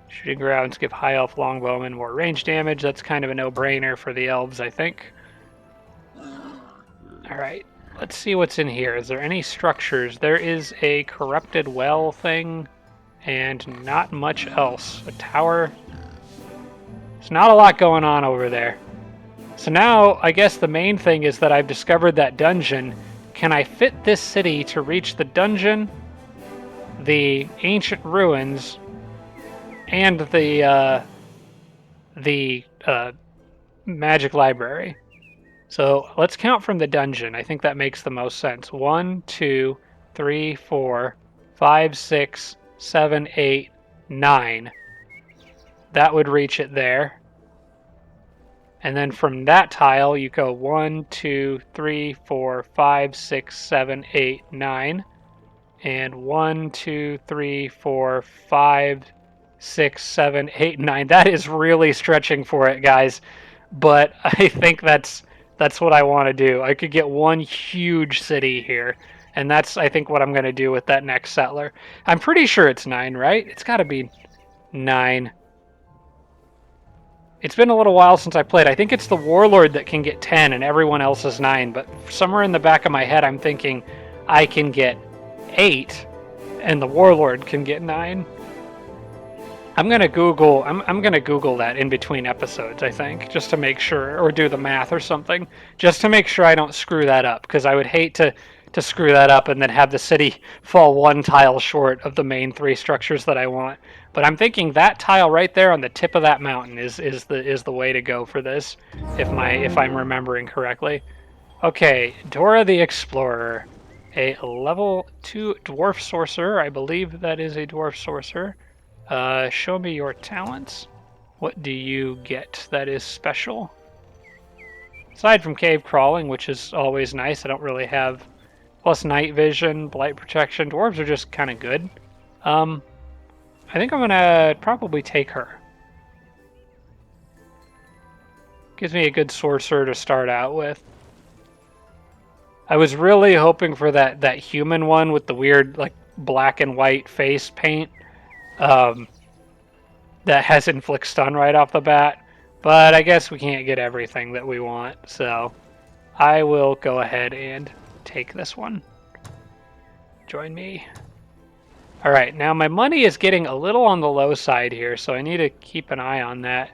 Shooting grounds give high elf longbowmen more range damage. That's kind of a no-brainer for the elves, I think. Alright, let's see what's in here. Is there any structures? There is a corrupted well thing, and not much else. A tower. There's not a lot going on over there. So now, I guess the main thing is that I've discovered that dungeon. Can I fit this city to reach the dungeon, the ancient ruins, and the magic library? So let's count from the dungeon. I think that makes the most sense. 1, 2, 3, 4, 5, 6, 7, 8, 9. That would reach it there. And then from that tile, you go 1, 2, 3, 4, 5, 6, 7, 8, 9. And 1, 2, 3, 4, 5, 6, 7, 8, 9. That is really stretching for it, guys. But I think that's what I want to do. I could get one huge city here. And that's, I think, what I'm going to do with that next settler. I'm pretty sure it's 9, right? It's got to be 9. It's been a little while since I played. I think it's the Warlord that can get 10 and everyone else is 9. But somewhere in the back of my head, I'm thinking I can get 8 and the Warlord can get 9. I'm gonna Google that in between episodes, I think, just to make sure, or do the math or something, just to make sure I don't screw that up, because I would hate to screw that up and then have the city fall 1 tile short of the main 3 structures that I want. But I'm thinking that tile right there on the tip of that mountain is the way to go for this, if I'm remembering correctly. Okay, Dora the Explorer, a level 2 dwarf sorcerer. I believe that is a dwarf sorcerer. Show me your talents. What do you get that is special? Aside from cave crawling, which is always nice, I don't really have... Plus night vision, blight protection. Dwarves are just kind of good. I think I'm gonna probably take her. Gives me a good sorcerer to start out with. I was really hoping for that human one with the weird like black and white face paint that has inflict stun right off the bat, but I guess we can't get everything that we want, so I will go ahead and take this one. Join me. Alright, now my money is getting a little on the low side here, so I need to keep an eye on that.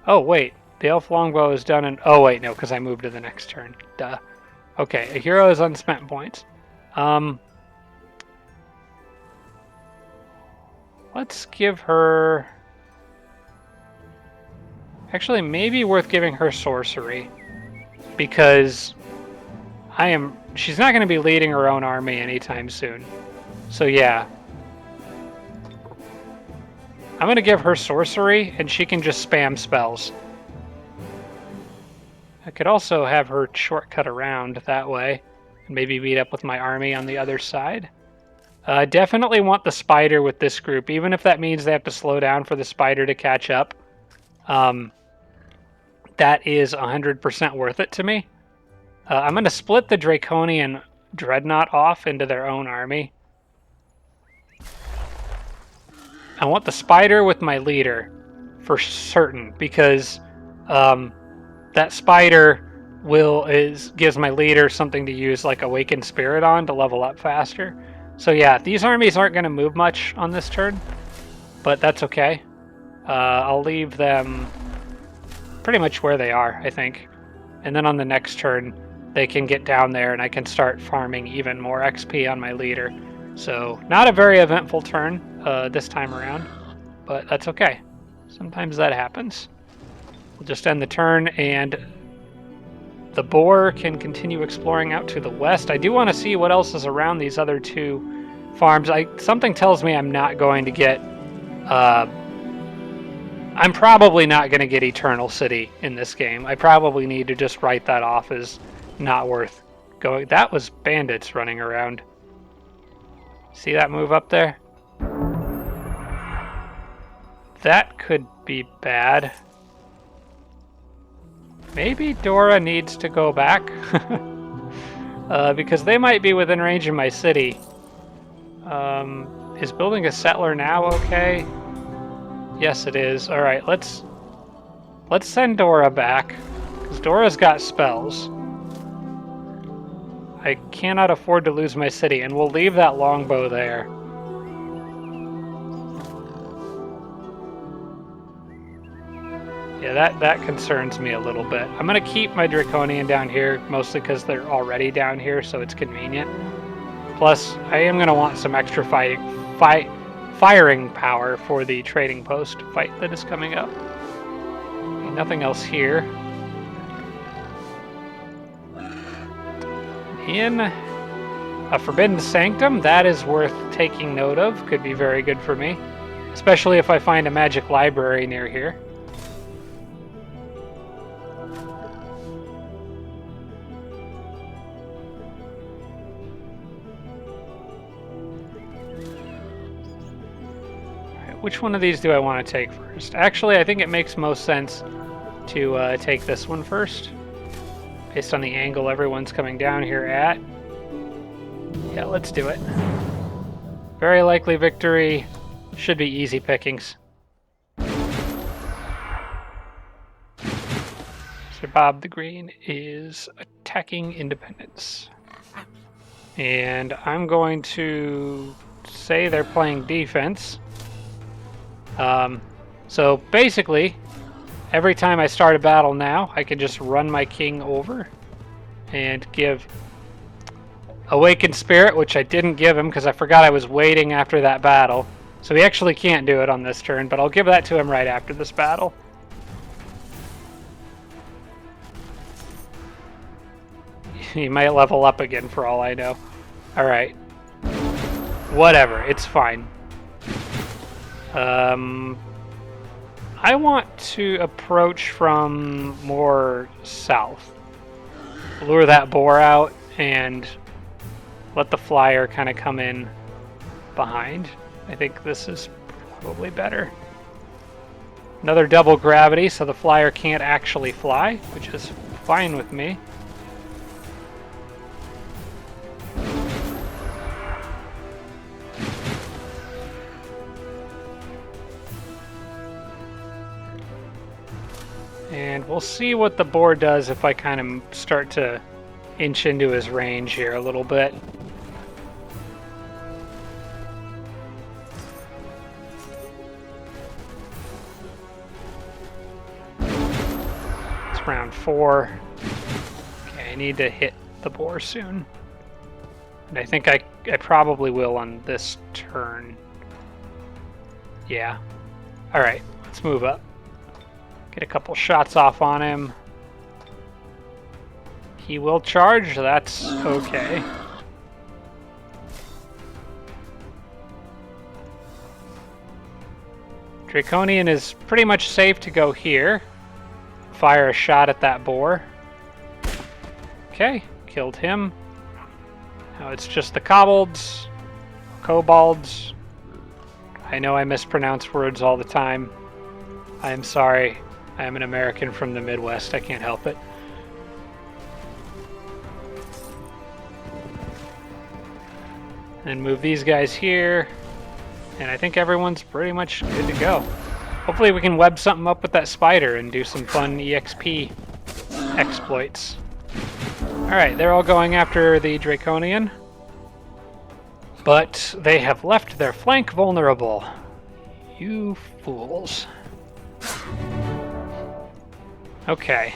Oh, wait. The elf longbow is done in... Oh, wait, no, because I moved to the next turn. Duh. Okay, a hero is unspent points. Let's give her... Actually, maybe worth giving her sorcery. Because she's not going to be leading her own army anytime soon. So yeah. I'm going to give her sorcery, and she can just spam spells. I could also have her shortcut around that way, and maybe meet up with my army on the other side. I definitely want the spider with this group, even if that means they have to slow down for the spider to catch up. That is 100% worth it to me. I'm going to split the Draconian Dreadnought off into their own army. I want the spider with my leader for certain, because that spider gives my leader something to use like Awakened Spirit on to level up faster. So yeah, these armies aren't going to move much on this turn, but that's okay. I'll leave them pretty much where they are, I think. And then on the next turn, they can get down there and I can start farming even more XP on my leader. So not a very eventful turn this time around, but that's okay. Sometimes that happens. We'll just end the turn, and the boar can continue exploring out to the west. I do want to see what else is around these other two farms. Something tells me I'm not going to get... I'm probably not going to get Eternal City in this game. I probably need to just write that off as not worth going. That was bandits running around. See that move up there? That could be bad. Maybe Dora needs to go back. Because they might be within range of my city. Is building a settler now okay? Yes, it is. Alright, let's send Dora back. Because Dora's got spells. I cannot afford to lose my city, and we'll leave that longbow there. Yeah, that concerns me a little bit. I'm going to keep my Draconian down here, mostly because they're already down here, so it's convenient. Plus, I am going to want some extra firing power for the trading post fight that is coming up. Okay, nothing else here. In a Forbidden Sanctum, that is worth taking note of. Could be very good for me, especially if I find a magic library near here. Which one of these do I want to take first? Actually, I think it makes most sense to take this one first, based on the angle everyone's coming down here at. Yeah, let's do it. Very likely victory. Should be easy pickings. Sir Bob the Green is attacking Independence. And I'm going to say they're playing defense. So basically, every time I start a battle now, I can just run my king over and give Awakened Spirit, which I didn't give him because I forgot I was waiting after that battle. So he actually can't do it on this turn, but I'll give that to him right after this battle. He might level up again for all I know. Alright. Whatever, it's fine. I want to approach from more south. Lure that boar out and let the flyer kind of come in behind. I think this is Probably better. Another double gravity, so the flyer can't actually fly, which is fine with me. And we'll see what the boar does if I kind of start to inch into his range here a little bit. It's round 4. Okay, I need to hit the boar soon. And I think I probably will on this turn. Yeah. Alright, let's move up. Get a couple shots off on him. He will charge, that's okay. Draconian is pretty much safe to go here. Fire a shot at that boar. Okay, killed him. Now it's just the kobolds. Kobolds. I know I mispronounce words all the time. I am sorry. I am an American from the Midwest. I can't help it. And move these guys here. And I think everyone's pretty much good to go. Hopefully we can web something up with that spider and do some fun EXP exploits. Alright, they're all going after the Draconian. But they have left their flank vulnerable. You fools. Okay.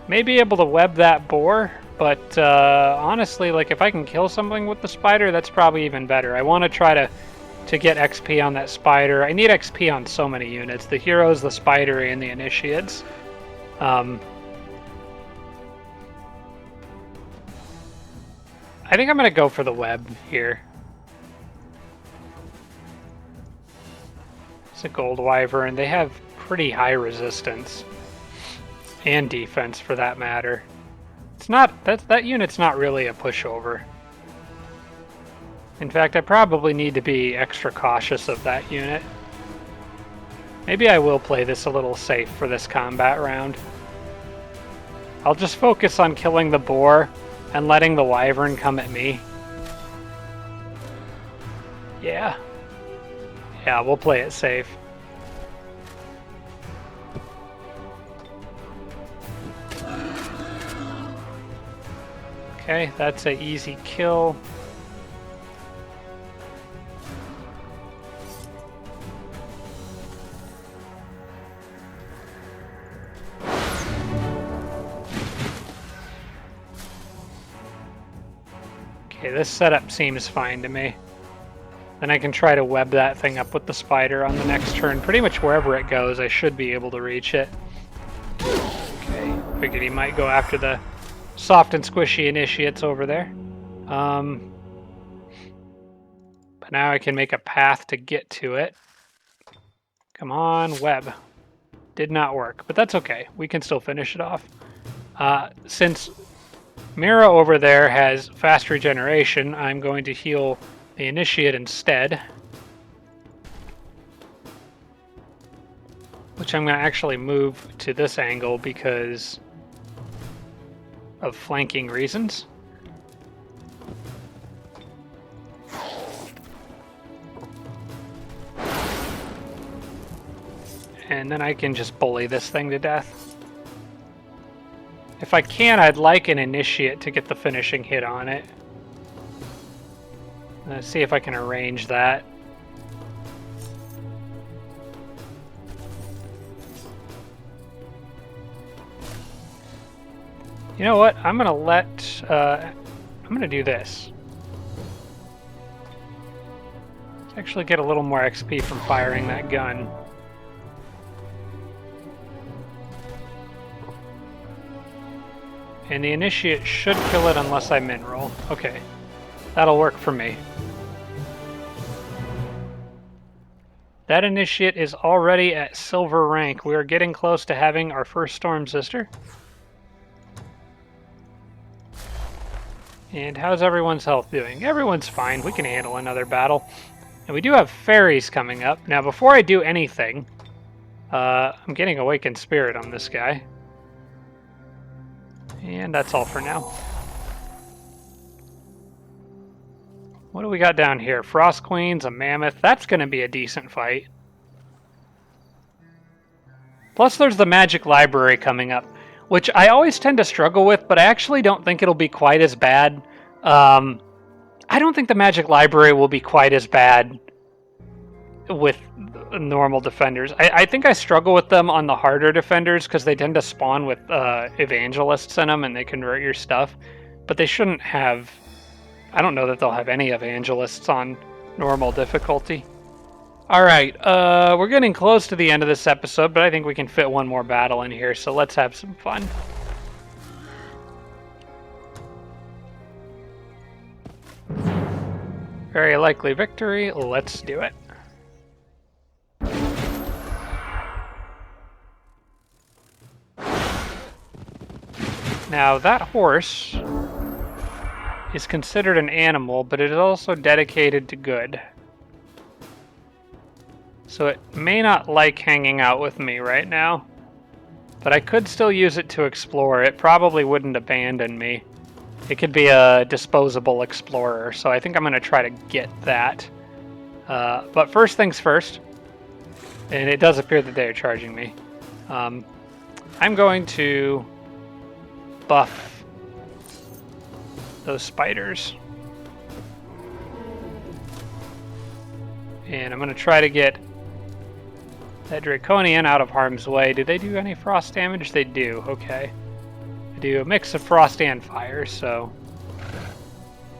May be able to web that boar, but honestly, like if I can kill something with the spider, that's probably even better. I want to try to get XP on that spider. I need XP on so many units. The heroes, the spider, and the initiates. I think I'm going to go for the web here. It's a gold wyvern. They have pretty high resistance. And defense, for that matter. It's not... That unit's not really a pushover. In fact, I probably need to be extra cautious of that unit. Maybe I will play this a little safe for this combat round. I'll just focus on killing the boar and letting the wyvern come at me. Yeah. Yeah, we'll play it safe. Okay, that's an easy kill. Okay, this setup seems fine to me. Then I can try to web that thing up with the spider on the next turn. Pretty much wherever it goes, I should be able to reach it. Okay, figured he might go after the soft and squishy initiates over there. But now I can make a path to get to it. Come on, web. Did not work, but that's okay. We can still finish it off. Since Mira over there has fast regeneration, I'm going to heal the initiate instead. Which I'm going to actually move to this angle because of flanking reasons. And then I can just bully this thing to death. If I can, I'd like an initiate to get the finishing hit on it. Let's see if I can arrange that. You know what? I'm gonna do this. Let's actually get a little more XP from firing that gun. And the initiate should kill it unless I min roll. Okay, that'll work for me. That initiate is already at silver rank. We are getting close to having our first Storm Sister. And how's everyone's health doing? Everyone's fine. We can handle another battle. And we do have fairies coming up. Now, before I do anything, I'm getting Awakened Spirit on this guy. And that's all for now. What do we got down here? Frost Queens, a Mammoth. That's going to be a decent fight. Plus, there's the Magic Library coming up, which I always tend to struggle with, but I actually don't think it'll be quite as bad. I don't think the Magic Library will be quite as bad with normal defenders. I think I struggle with them on the harder defenders because they tend to spawn with evangelists in them and they convert your stuff. But they shouldn't have... I don't know that they'll have any evangelists on normal difficulty. Alright, we're getting close to the end of this episode, but I think we can fit one more battle in here, so let's have some fun. Very likely victory. Let's do it. Now, that horse is considered an animal, but it is also dedicated to good. So it may not like hanging out with me right now, but I could still use it to explore. It probably wouldn't abandon me. It could be a disposable explorer, so I think I'm going to try to get that. But first things first, and it does appear that they are charging me. I'm going to buff those spiders. And I'm going to try to get that Draconian out of harm's way. Do they do any frost damage? They do, okay. They do a mix of frost and fire, so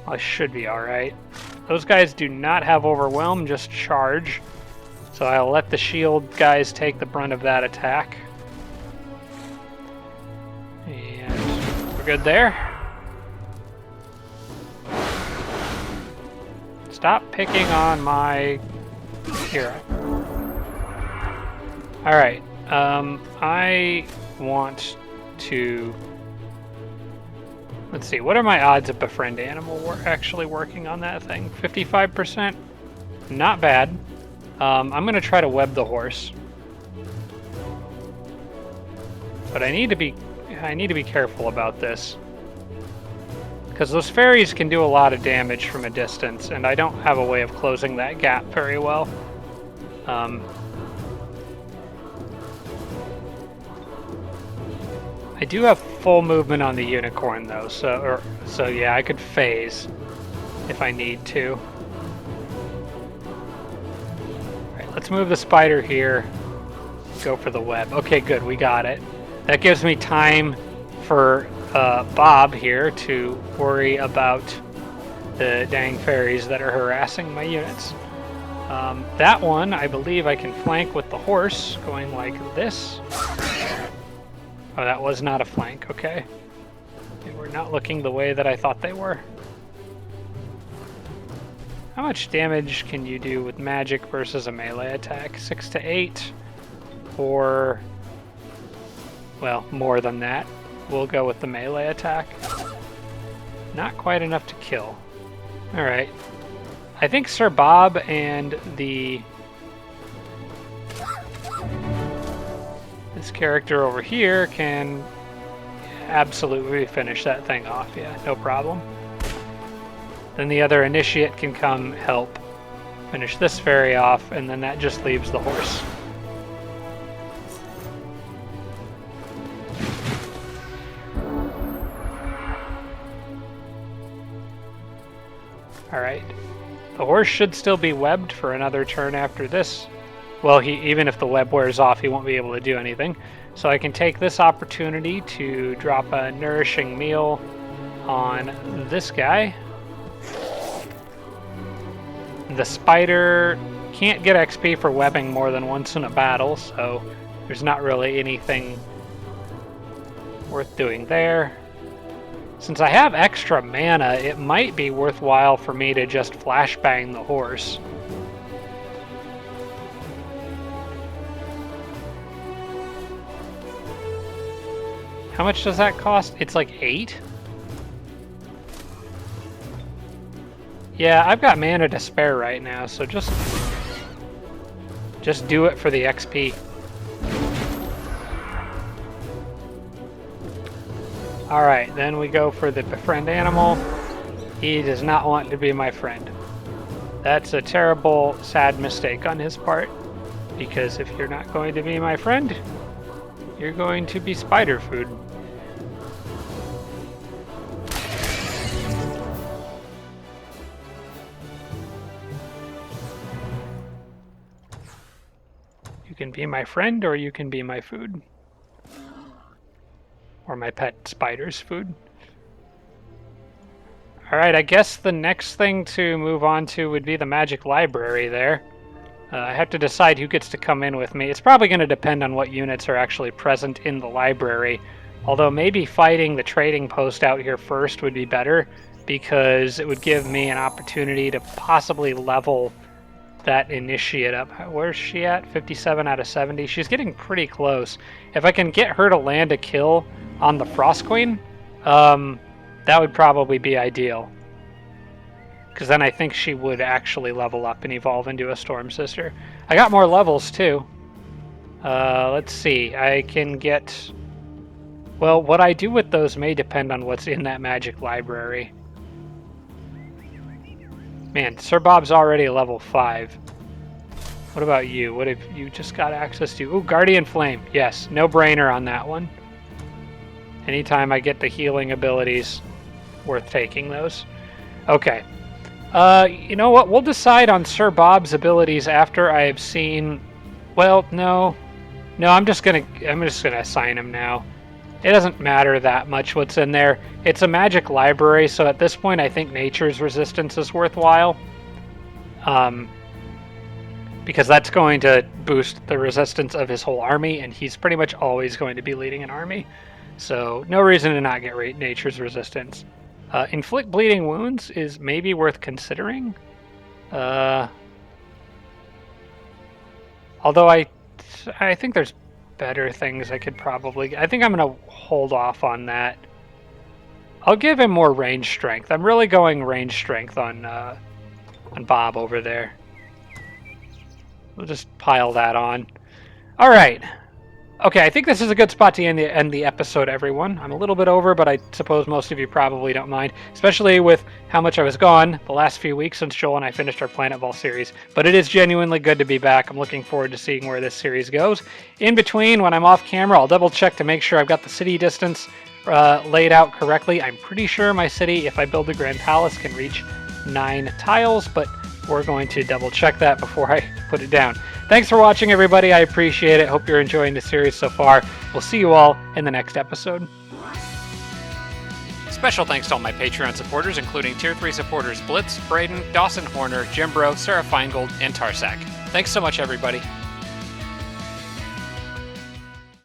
I should be alright. Those guys do not have Overwhelm, just charge. So I'll let the shield guys take the brunt of that attack. And we're good there. Stop picking on my hero. Alright, I want to... Let's see, what are my odds of befriend animal? We're actually working on that thing. 55%? Not bad. I'm going to try to web the horse. But I need to be careful about this. Because those fairies can do a lot of damage from a distance, and I don't have a way of closing that gap very well. I do have full movement on the unicorn though, so yeah, I could phase if I need to. Alright, let's move the spider here. Go for the web. Okay, good, we got it. That gives me time for Bob here to worry about the dang fairies that are harassing my units. That one, I believe I can flank with the horse, going like this. Oh, that was not a flank, okay. They were not looking the way that I thought they were. How much damage can you do with magic versus a melee attack? 6 to 8, or, well, more than that. We'll go with the melee attack. Not quite enough to kill. Alright. I think Sir Bob and this character over here can absolutely finish that thing off, yeah, no problem. Then the other initiate can come help finish this fairy off, and then that just leaves the horse. Alright. The horse should still be webbed for another turn after this. Well, even if the web wears off, he won't be able to do anything. So I can take this opportunity to drop a nourishing meal on this guy. The spider can't get XP for webbing more than once in a battle, so there's not really anything worth doing there. Since I have extra mana, it might be worthwhile for me to just flashbang the horse. How much does that cost? It's like 8? Yeah, I've got mana to spare right now, so just do it for the XP. Alright, then we go for the befriend animal. He does not want to be my friend. That's a terrible, sad mistake on his part, because if you're not going to be my friend, you're going to be spider food. You can be my friend, or you can be my food. Or my pet spider's food. Alright, I guess the next thing to move on to would be the magic library there. I have to decide who gets to come in with me. It's probably going to depend on what units are actually present in the library. Although maybe fighting the trading post out here first would be better, because it would give me an opportunity to possibly level that initiate up. Where's she at? 57 out of 70. She's getting pretty close. If I can get her to land a kill on the Frost Queen, that would probably be ideal. Because then I think she would actually level up and evolve into a Storm Sister. I got more levels too. Let's see. I can get... Well, what I do with those may depend on what's in that magic library. Man, Sir Bob's already level 5. What about you? What have you just got access to? Ooh, Guardian Flame. Yes, no brainer on that one. Anytime I get the healing abilities, worth taking those. Okay. You know what? We'll decide on Sir Bob's abilities after I have seen... Well, no. No, I'm just gonna assign him now. It doesn't matter that much what's in there. It's a magic library, so at this point I think Nature's Resistance is worthwhile. Because that's going to boost the resistance of his whole army, and he's pretty much always going to be leading an army. So no reason to not get Nature's Resistance. Inflict Bleeding Wounds is maybe worth considering. Although I think there's better things I could probably... I think I'm going to hold off on that. I'll give him more range strength. I'm really going range strength on Bob over there. We'll just pile that on. All right. Okay, I think this is a good spot to end the episode, everyone. I'm a little bit over, but I suppose most of you probably don't mind, especially with how much I was gone the last few weeks since Joel and I finished our Planetfall series. But it is genuinely good to be back. I'm looking forward to seeing where this series goes. In between, when I'm off camera, I'll double check to make sure I've got the city distance laid out correctly. I'm pretty sure my city, if I build the Grand Palace, can reach 9 tiles, but we're going to double check that before I put it down. Thanks for watching, everybody. I appreciate it. Hope you're enjoying the series so far. We'll see you all in the next episode. Special thanks to all my Patreon supporters, including Tier 3 supporters Blitz, Braden, Dawson Horner, Jimbro, Sarah Feingold, and Tarsak. Thanks so much, everybody.